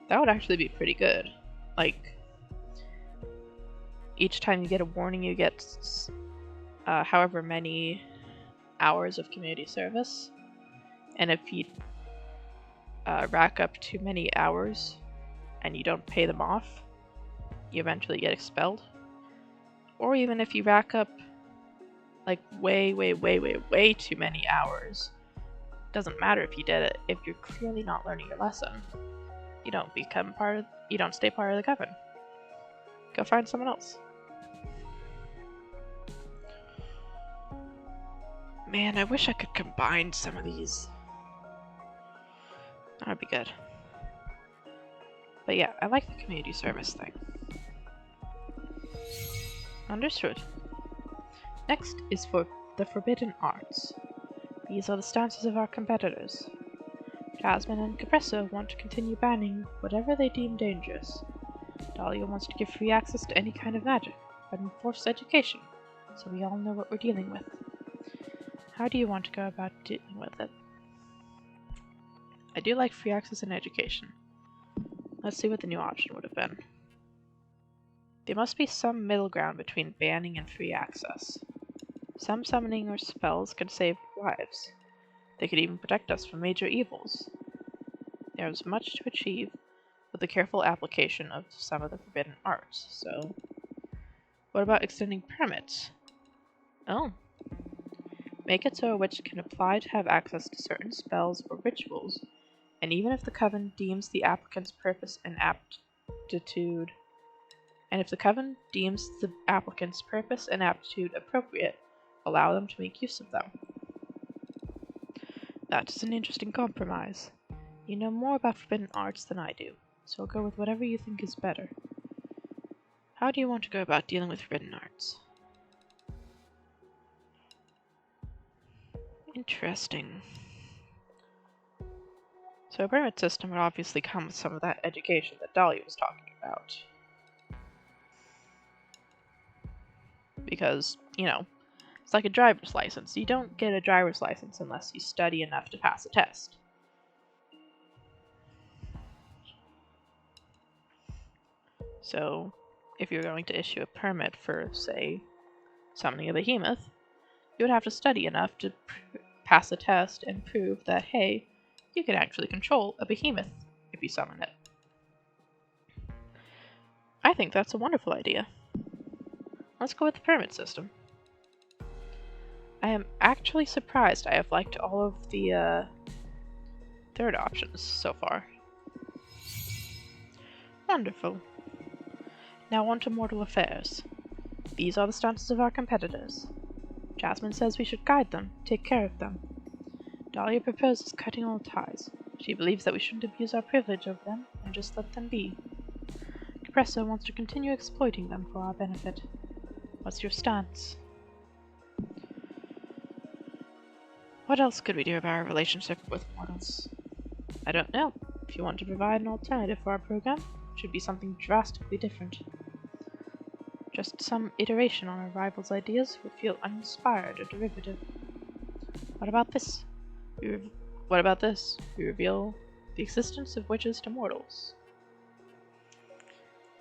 that would actually be pretty good. Like, each time you get a warning, you get however many hours of community service, and if you rack up too many hours and you don't pay them off, you eventually get expelled. Or even if you rack up like way too many hours, doesn't matter if you did it, if you're clearly not learning your lesson, you don't stay part of the coven. Go find someone else. Man, I wish I could combine some of these. That would be good. But yeah, I like the community service thing. Understood. Next is for the forbidden arts. These are the stances of our competitors. Jasmine and Capresso want to continue banning whatever they deem dangerous. Dahlia wants to give free access to any kind of magic, but enforce education, so we all know what we're dealing with. How do you want to go about dealing with it? I do like free access and education. Let's see what the new option would have been. There must be some middle ground between banning and free access. Some summoning or spells could save lives. They could even protect us from major evils. There is much to achieve with the careful application of some of the forbidden arts, so... What about extending permits? Oh. Make it so a witch can apply to have access to certain spells or rituals, and even if the coven deems the applicant's purpose and aptitude appropriate, allow them to make use of them. That is an interesting compromise. You know more about forbidden arts than I do, so I'll go with whatever you think is better. How do you want to go about dealing with forbidden arts? Interesting. So a permit system would obviously come with some of that education that Dahlia was talking about. Because, you know, it's like a driver's license. You don't get a driver's license unless you study enough to pass a test. So, if you're going to issue a permit for, say, summoning a behemoth, you would have to study enough to pass a test and prove that, hey, you can actually control a behemoth if you summon it. I think that's a wonderful idea. Let's go with the pyramid system. I am actually surprised I have liked all of the third options so far. Wonderful. Now on to mortal affairs. These are the stances of our competitors. Jasmine says we should guide them, take care of them. Dahlia proposes cutting all ties. She believes that we shouldn't abuse our privilege over them and just let them be. Capresso wants to continue exploiting them for our benefit. What's your stance? What else could we do about our relationship with mortals? I don't know. If you want to provide an alternative for our program, it should be something drastically different. Just some iteration on our rivals' ideas would feel uninspired or derivative. What about this? We reveal the existence of witches to mortals.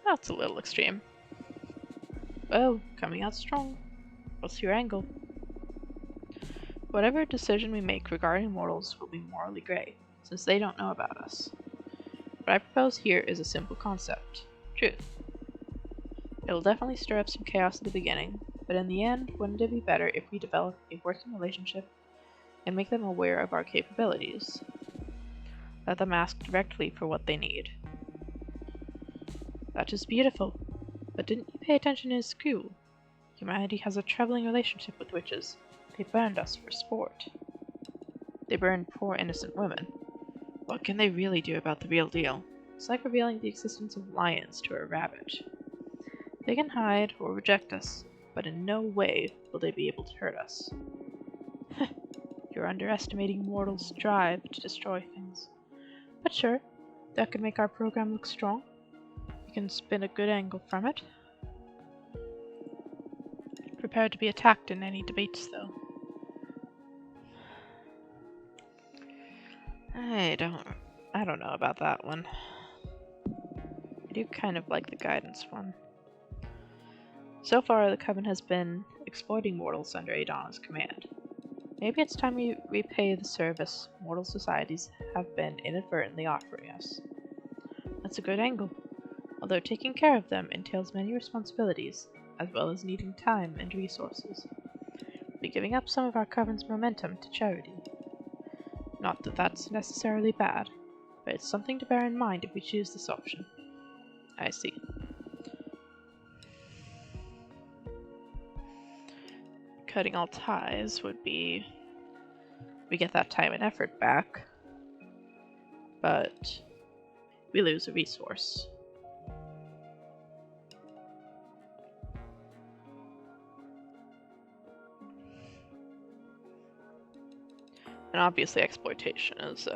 That's a little extreme. Oh, coming out strong. What's your angle? Whatever decision we make regarding mortals will be morally grey, since they don't know about us. What I propose here is a simple concept: truth. It'll definitely stir up some chaos at the beginning, but in the end, wouldn't it be better if we develop a working relationship and make them aware of our capabilities? Let them ask directly for what they need. That is beautiful, but didn't you pay attention in school? Humanity has a troubling relationship with witches. They burned us for sport. They burned poor innocent women. What can they really do about the real deal? It's like revealing the existence of lions to a rabbit. They can hide or reject us, but in no way will they be able to hurt us. You're underestimating mortals' drive to destroy things. But sure, that could make our program look strong. We can spin a good angle from it. Prepared to be attacked in any debates, though. I don't know about that one. I do kind of like the guidance one. So far, the coven has been exploiting mortals under Adana's command. Maybe it's time we repay the service mortal societies have been inadvertently offering us. That's a good angle, although taking care of them entails many responsibilities, as well as needing time and resources. We'll be giving up some of our coven's momentum to charity. Not that that's necessarily bad, but it's something to bear in mind if we choose this option. I see. Cutting all ties would be... we get that time and effort back, but we lose a resource. And obviously exploitation is,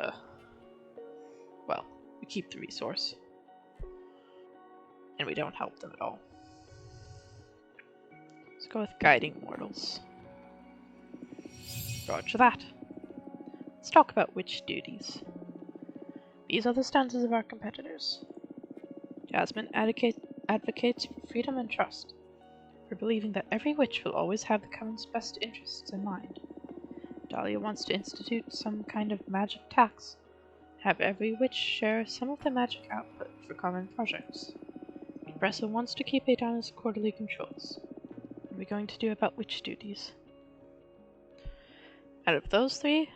well, we keep the resource. And we don't help them at all. Let's go with guiding mortals. Roger that. Let's talk about witch duties. These are the stances of our competitors. Jasmine advocates for freedom and trust, for believing that every witch will always have the coven's best interests in mind. Dahlia wants to institute some kind of magic tax, have every witch share some of the magic output for common projects. Capresso wants to keep Adana's quarterly controls. What are we going to do about witch duties? Out of those three,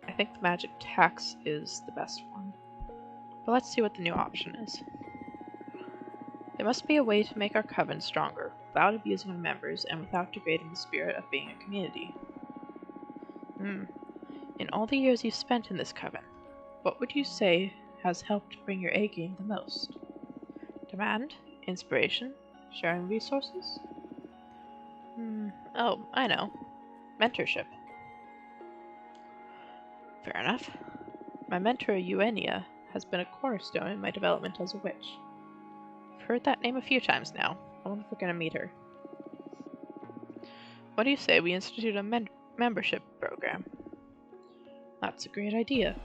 I think the magic tax is the best one. But let's see what the new option is. There must be a way to make our coven stronger, without abusing our members and without degrading the spirit of being a community. In all the years you've spent in this coven, what would you say has helped bring your A game the most? Demand? Inspiration? Sharing resources? Oh, I know. Mentorship. Fair enough. My mentor, Eugenia, has been a cornerstone in my development as a witch. I've heard that name a few times now. I wonder if we're going to meet her. What do you say we institute a membership program? That's a great idea.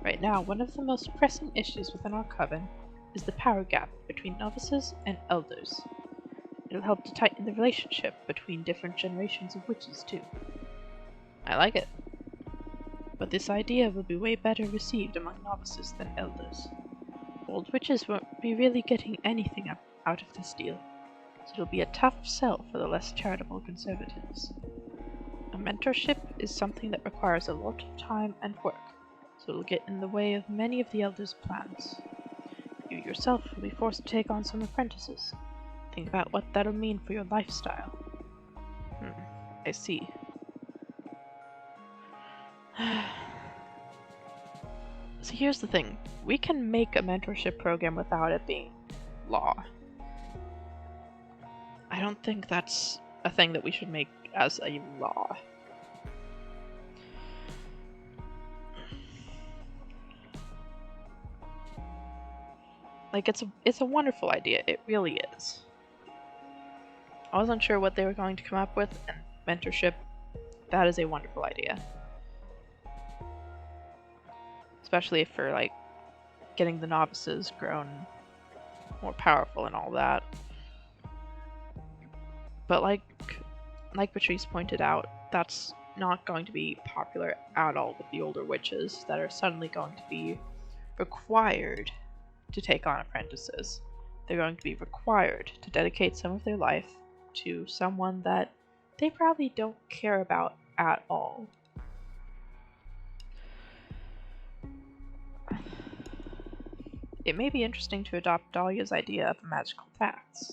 Right now, one of the most pressing issues within our coven is the power gap between novices and elders. In It'll help to tighten the relationship between different generations of witches, too. I like it. But this idea will be way better received among novices than elders. Old witches won't be really getting anything out of this deal, so it'll be a tough sell for the less charitable conservatives. A mentorship is something that requires a lot of time and work, so it'll get in the way of many of the elders' plans. You yourself will be forced to take on some apprentices. Think about what that'll mean for your lifestyle. I see. So here's the thing. We can make a mentorship program without it being law. I don't think that's a thing that we should make as a law. Like, it's a wonderful idea. It really is. I wasn't sure what they were going to come up with, and mentorship, that is a wonderful idea. Especially for, like, getting the novices grown more powerful and all that. But like Patrice pointed out, that's not going to be popular at all with the older witches that are suddenly going to be required to take on apprentices. They're going to be required to dedicate some of their life to someone that they probably don't care about at all. It may be interesting to adopt Dahlia's idea of a magical tax.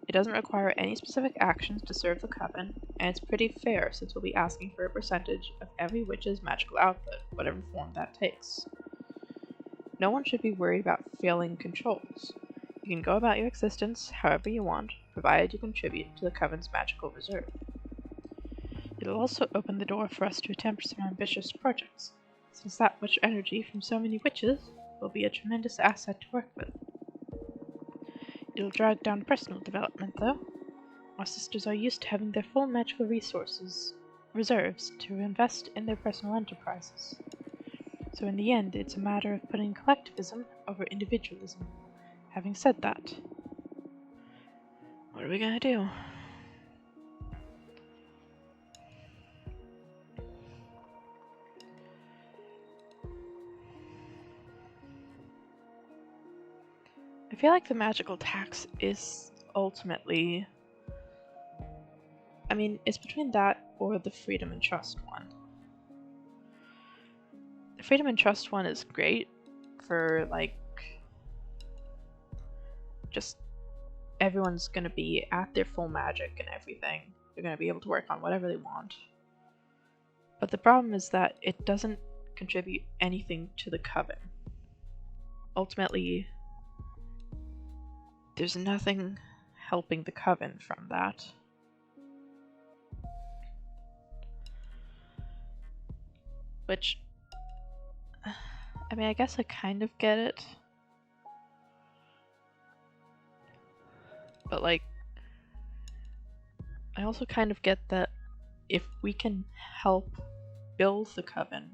It doesn't require any specific actions to serve the coven, and it's pretty fair since we'll be asking for a percentage of every witch's magical output, whatever form that takes. No one should be worried about failing controls. You can go about your existence however you want, provided you contribute to the coven's magical reserve. It'll also open the door for us to attempt some ambitious projects, since that much energy from so many witches will be a tremendous asset to work with. It'll drag down personal development, though. Our sisters are used to having their full magical reserves to invest in their personal enterprises. So in the end, it's a matter of putting collectivism over individualism. Having said that, what are we gonna do? I feel like the magical tax is ultimately... I mean, it's between that or the freedom and trust one. The freedom and trust one is great for, like, just everyone's gonna be at their full magic and everything. They're gonna be able to work on whatever they want. But the problem is that it doesn't contribute anything to the coven. Ultimately, there's nothing helping the coven from that. Which, I mean, I guess I kind of get it. But, like, I also kind of get that if we can help build the coven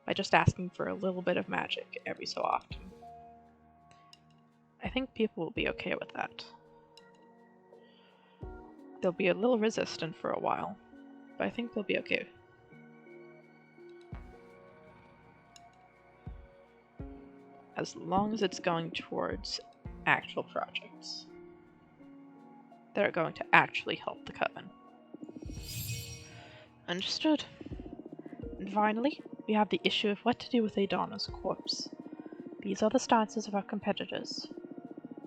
by just asking for a little bit of magic every so often, I think people will be okay with that. They'll be a little resistant for a while, but I think they'll be okay. As long as it's going towards actual projects that are going to actually help the coven. Understood. And finally, we have the issue of what to do with Adana's corpse. These are the stances of our competitors.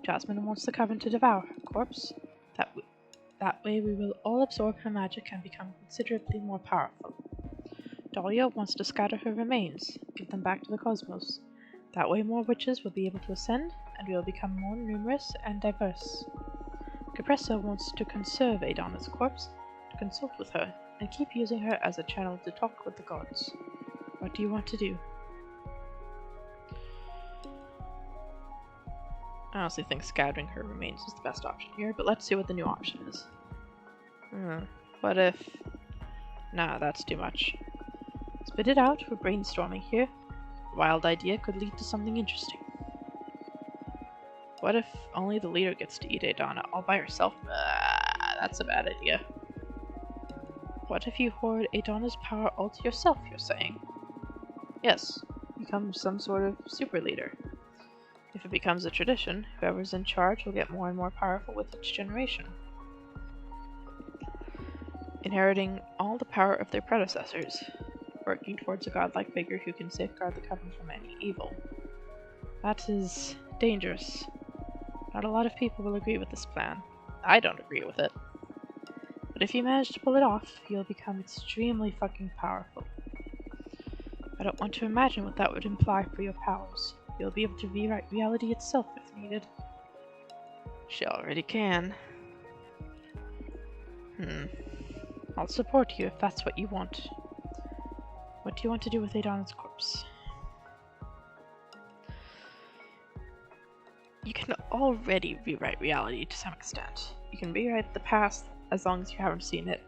Jasmine wants the coven to devour her corpse. That way we will all absorb her magic and become considerably more powerful. Dahlia wants to scatter her remains, give them back to the cosmos. That way more witches will be able to ascend, and we will become more numerous and diverse. Capressa wants to conserve Adana's corpse, to consult with her, and keep using her as a channel to talk with the gods. What do you want to do? I honestly think scattering her remains is the best option here, but let's see what the new option is. What if... Nah, that's too much. Spit it out, we're brainstorming here. A wild idea could lead to something interesting. What if only the leader gets to eat Adana all by herself? That's a bad idea. What if you hoard Adana's power all to yourself, you're saying? Yes, become some sort of super leader. If it becomes a tradition, whoever's in charge will get more and more powerful with each generation, inheriting all the power of their predecessors, working towards a godlike figure who can safeguard the coven from any evil. That is dangerous. Not a lot of people will agree with this plan. I don't agree with it. But if you manage to pull it off, you'll become extremely fucking powerful. I don't want to imagine what that would imply for your powers. You'll be able to rewrite reality itself if needed. She already can. I'll support you if that's what you want. What do you want to do with Adana's corpse? You can already rewrite reality to some extent. You can rewrite the past as long as you haven't seen it.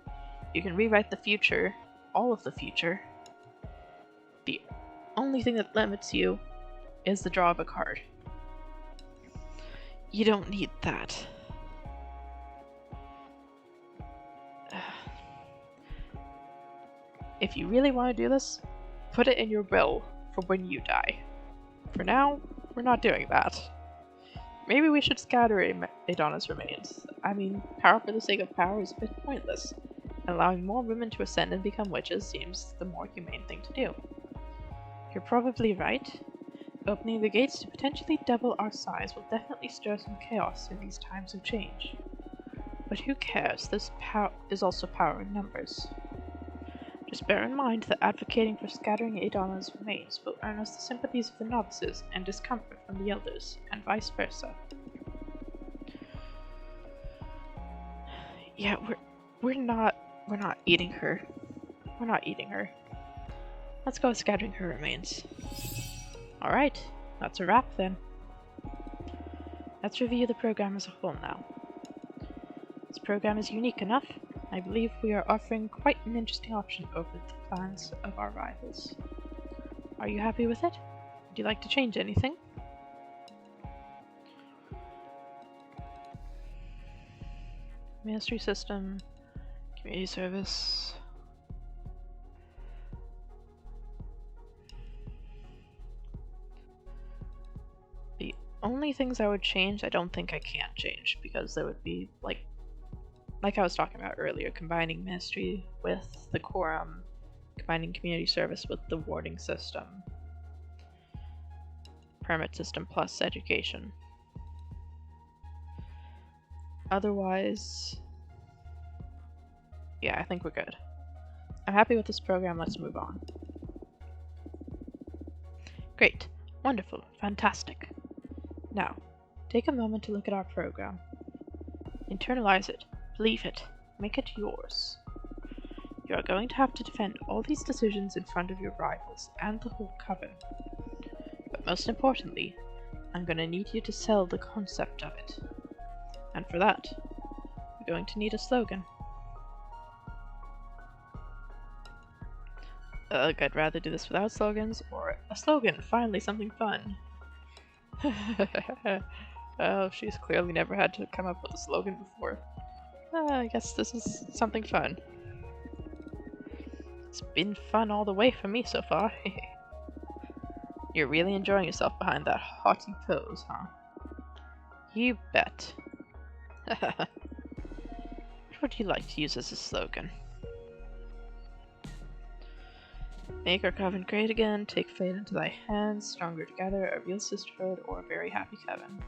You can rewrite the future, all of the future. The only thing that limits you is the draw of a card. You don't need that. If you really want to do this, put it in your will for when you die. For now, we're not doing that. Maybe we should scatter Adana's remains. I mean, power for the sake of power is a bit pointless. Allowing more women to ascend and become witches seems the more humane thing to do. You're probably right. Opening the gates to potentially double our size will definitely stir some chaos in these times of change. But who cares? There's also power in numbers. Just bear in mind that advocating for scattering Adana's remains will earn us the sympathies of the novices and discomfort from the elders, and vice versa. Yeah, we're not eating her. We're not eating her. Let's go scattering her remains. Alright, that's a wrap then. Let's review the program as a whole now. This program is unique enough. I believe we are offering quite an interesting option over the plans of our rivals. Are you happy with it? Would you like to change anything? Ministry system, community service. The only things I would change, I don't think I can change, because there would be, like I was talking about earlier, combining ministry with the quorum, combining community service with the warding system, permit system plus education. Otherwise, yeah, I think we're good. I'm happy with this program, let's move on. Great, wonderful, fantastic. Now, take a moment to look at our program. Internalize it. Believe it. Make it yours. You are going to have to defend all these decisions in front of your rivals and the whole coven. But most importantly, I'm going to need you to sell the concept of it. And for that, you're going to need a slogan. I'd rather do this without slogans, or a slogan, finally something fun. Oh, she's clearly never had to come up with a slogan before. I guess this is something fun. It's been fun all the way for me so far. You're really enjoying yourself behind that haughty pose, huh? You bet. What would you like to use as a slogan? Make our coven great again, take fate into thy hands, stronger together, a real sisterhood, or a very happy coven.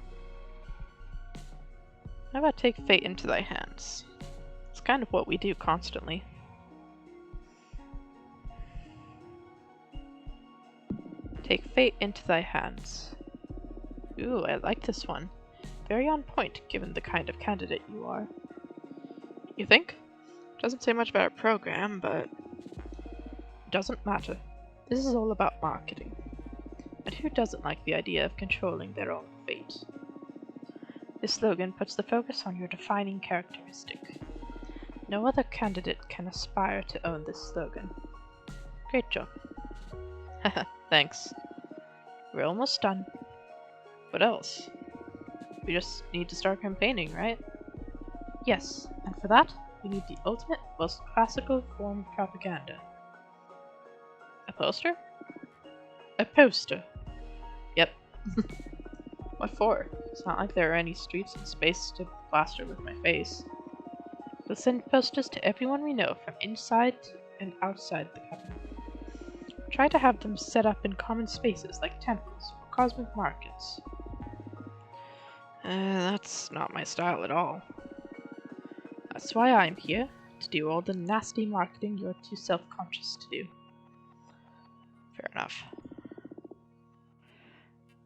How about take fate into thy hands? It's kind of what we do constantly. Take fate into thy hands. Ooh, I like this one. Very on point, given the kind of candidate you are. You think? Doesn't say much about our program, but it doesn't matter. This is all about marketing. And who doesn't like the idea of controlling their own fate? This slogan puts the focus on your defining characteristic. No other candidate can aspire to own this slogan. Great job. Haha, thanks. We're almost done. What else? We just need to start campaigning, right? Yes, and for that, we need the ultimate, most classical form of propaganda. A poster? A poster. Yep. What for? It's not like there are any streets in space to plaster with my face. We'll send posters to everyone we know, from inside and outside the coven. Try to have them set up in common spaces like temples or cosmic markets. That's not my style at all. That's why I'm here, to do all the nasty marketing you're too self-conscious to do. Fair enough.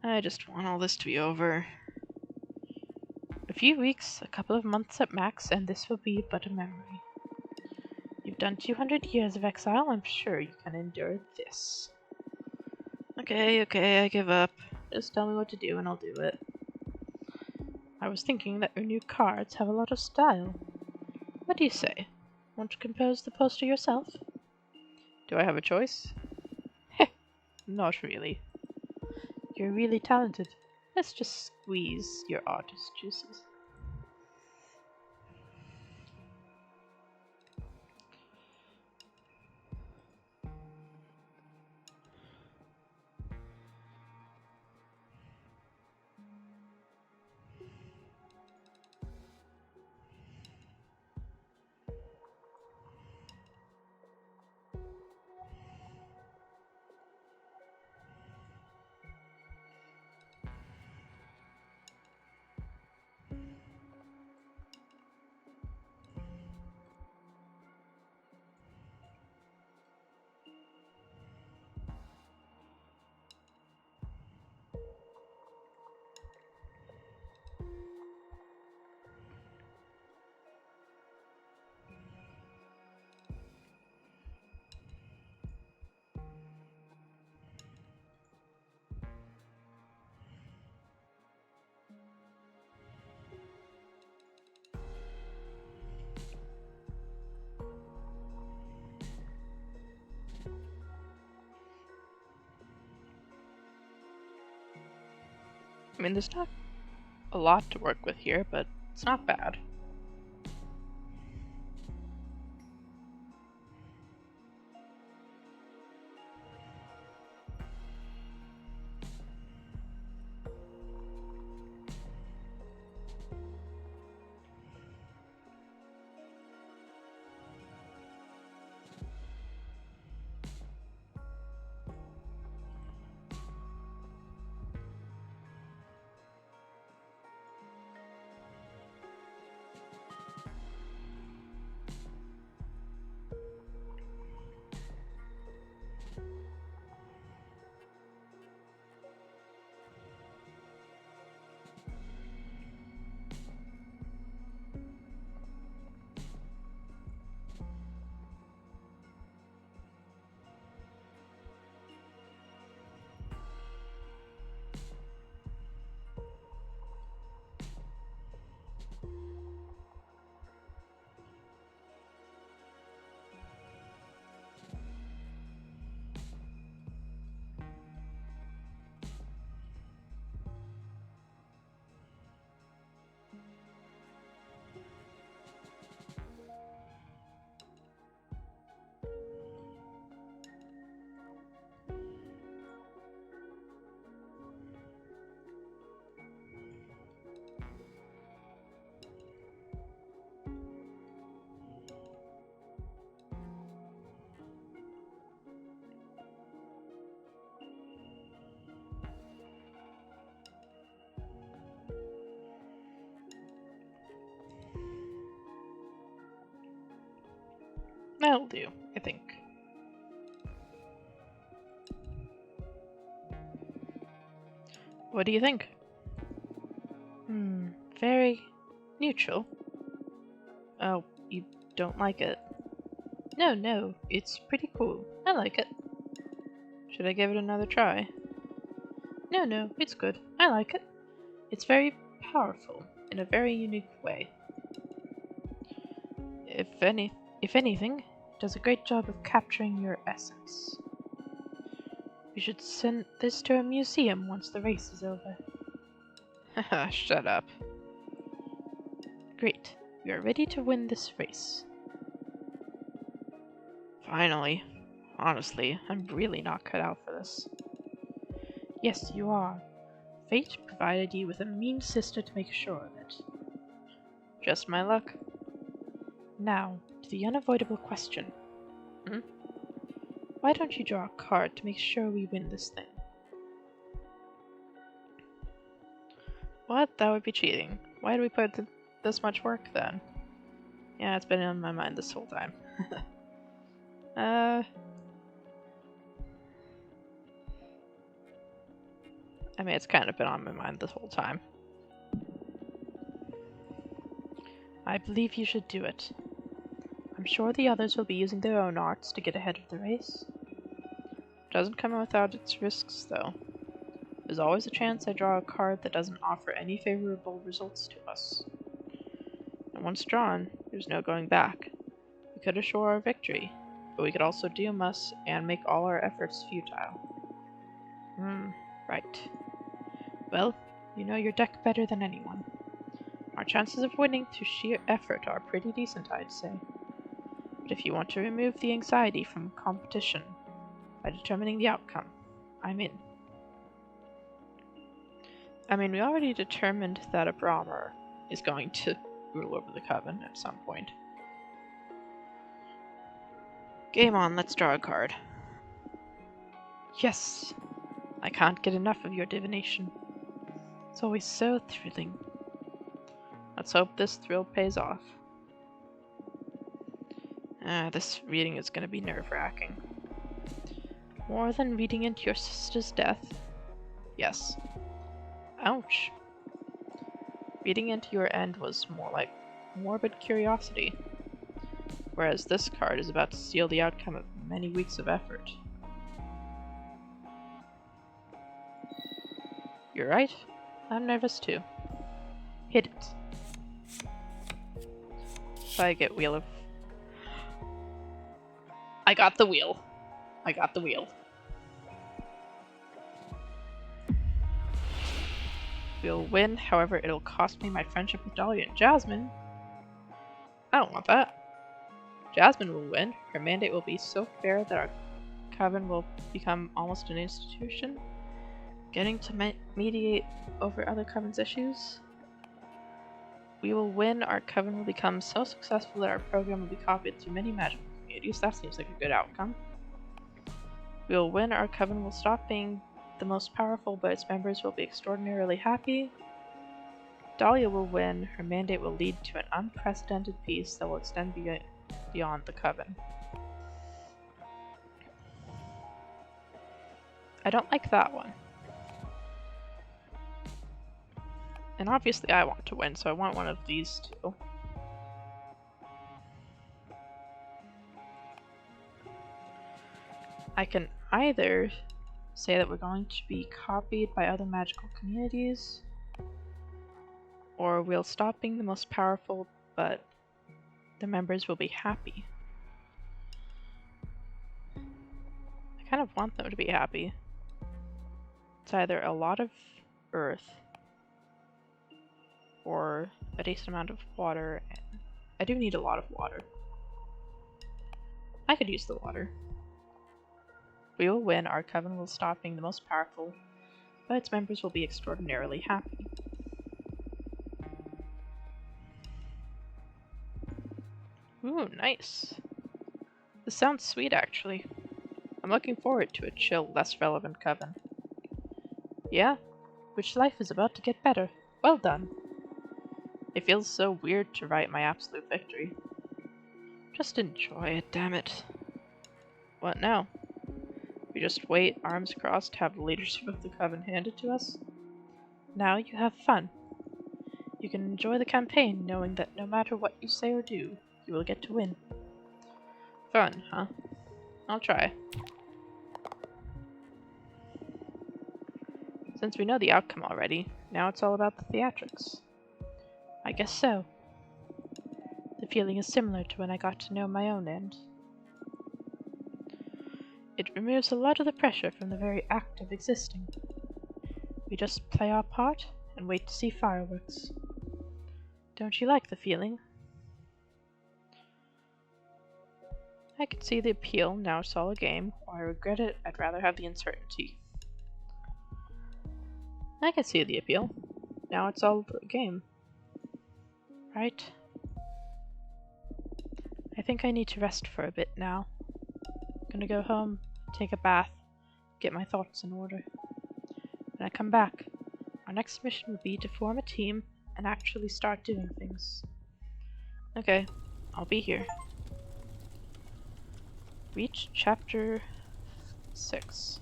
I just want all this to be over. A few weeks, a couple of months at max, and this will be but a memory. You've done 200 years of exile, I'm sure you can endure this. Okay, I give up. Just tell me what to do and I'll do it. I was thinking that your new cards have a lot of style. What do you say? Want to compose the poster yourself? Do I have a choice? Heh, not really. You're really talented. Let's just squeeze your artist juices. I mean, there's not a lot to work with here, but it's not bad. That'll do, I think. What do you think? Very neutral. Oh, you don't like it? No, it's pretty cool. I like it. Should I give it another try? No, it's good. I like it. It's very powerful in a very unique way. If anything, it does a great job of capturing your essence. We should send this to a museum once the race is over. Haha, shut up. Great. We are ready to win this race. Finally. Honestly, I'm really not cut out for this. Yes, you are. Fate provided you with a mean sister to make sure of it. Just my luck. Now, to the unavoidable question. Hmm? Why don't you draw a card to make sure we win this thing? What? That would be cheating. Why did we put this much work then? Yeah, it's been on my mind this whole time. I mean, it's kind of been on my mind this whole time. I believe you should do it. I'm sure the others will be using their own arts to get ahead of the race. Doesn't come without its risks, though. There's always a chance I draw a card that doesn't offer any favorable results to us. And once drawn, there's no going back. We could assure our victory, but we could also doom us and make all our efforts futile. Right. Well, you know your deck better than anyone. Our chances of winning through sheer effort are pretty decent, I'd say. But if you want to remove the anxiety from competition by determining the outcome, I'm in. I mean, we already determined that a Brahmer is going to rule over the coven at some point. Game on, let's draw a card. Yes! I can't get enough of your divination. It's always so thrilling. Let's hope this thrill pays off. This reading is going to be nerve-wracking. More than reading into your sister's death? Yes. Ouch. Reading into your end was more like morbid curiosity, whereas this card is about to seal the outcome of many weeks of effort. You're right. I'm nervous too. Hit it. So I get Wheel of... I got the wheel. I got the wheel. We'll win, however, it'll cost me my friendship with Dahlia and Jasmine. I don't want that. Jasmine will win. Her mandate will be so fair that our coven will become almost an institution. Getting to mediate over other coven's issues. We will win. Our coven will become so successful that our program will be copied through many magical communities. That seems like a good outcome. We will win. Our coven will stop being the most powerful, but its members will be extraordinarily happy. Dahlia will win. Her mandate will lead to an unprecedented peace that will extend beyond the coven. I don't like that one. And obviously I want to win, so I want one of these two. I can either say that we're going to be copied by other magical communities, or we'll stop being the most powerful, but the members will be happy. I kind of want them to be happy. It's either a lot of earth or a decent amount of water. And I do need a lot of water. I could use the water. We will win. Our coven will stop being the most powerful, but its members will be extraordinarily happy. Ooh, nice. This sounds sweet, actually. I'm looking forward to a chill, less relevant coven. Yeah? Which life is about to get better. Well done. It feels so weird to write my absolute victory. Just enjoy it, damn it. What now? We just wait, arms crossed, have the leadership of the coven handed to us? Now you have fun. You can enjoy the campaign knowing that no matter what you say or do, you will get to win. Fun, huh? I'll try. Since we know the outcome already, now it's all about the theatrics. I guess so. The feeling is similar to when I got to know my own end. It removes a lot of the pressure from the very act of existing. We just play our part, and wait to see fireworks. Don't you like the feeling? I can see the appeal, now it's all a game. While I regret it, I'd rather have the uncertainty. I can see the appeal. Now it's all a game. Right? I think I need to rest for a bit now. Gonna go home, take a bath, get my thoughts in order. When I come back, our next mission will be to form a team and actually start doing things. Okay, I'll be here. Reach chapter 6.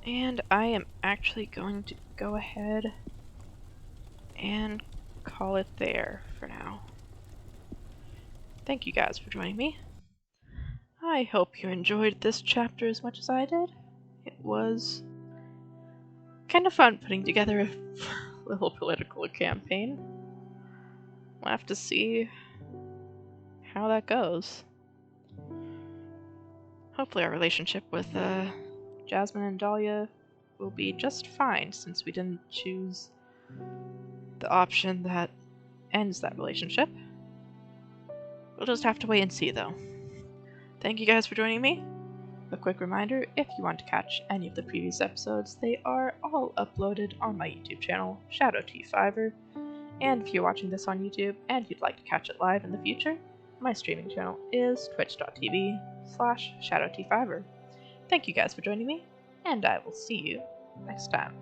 And I am actually going to go ahead and call it there for now. Thank you guys for joining me. I hope you enjoyed this chapter as much as I did. It was kind of fun putting together a little political campaign. We'll have to see how that goes. Hopefully our relationship with Jasmine and Dahlia will be just fine, since we didn't choose the option that ends that relationship. We'll just have to wait and see, though. Thank you guys for joining me. A quick reminder, if you want to catch any of the previous episodes, they are all uploaded on my YouTube channel, ShadowT5er. And if you're watching this on YouTube and you'd like to catch it live in the future, my streaming channel is twitch.tv/ShadowT5er. Thank you guys for joining me, and I will see you next time.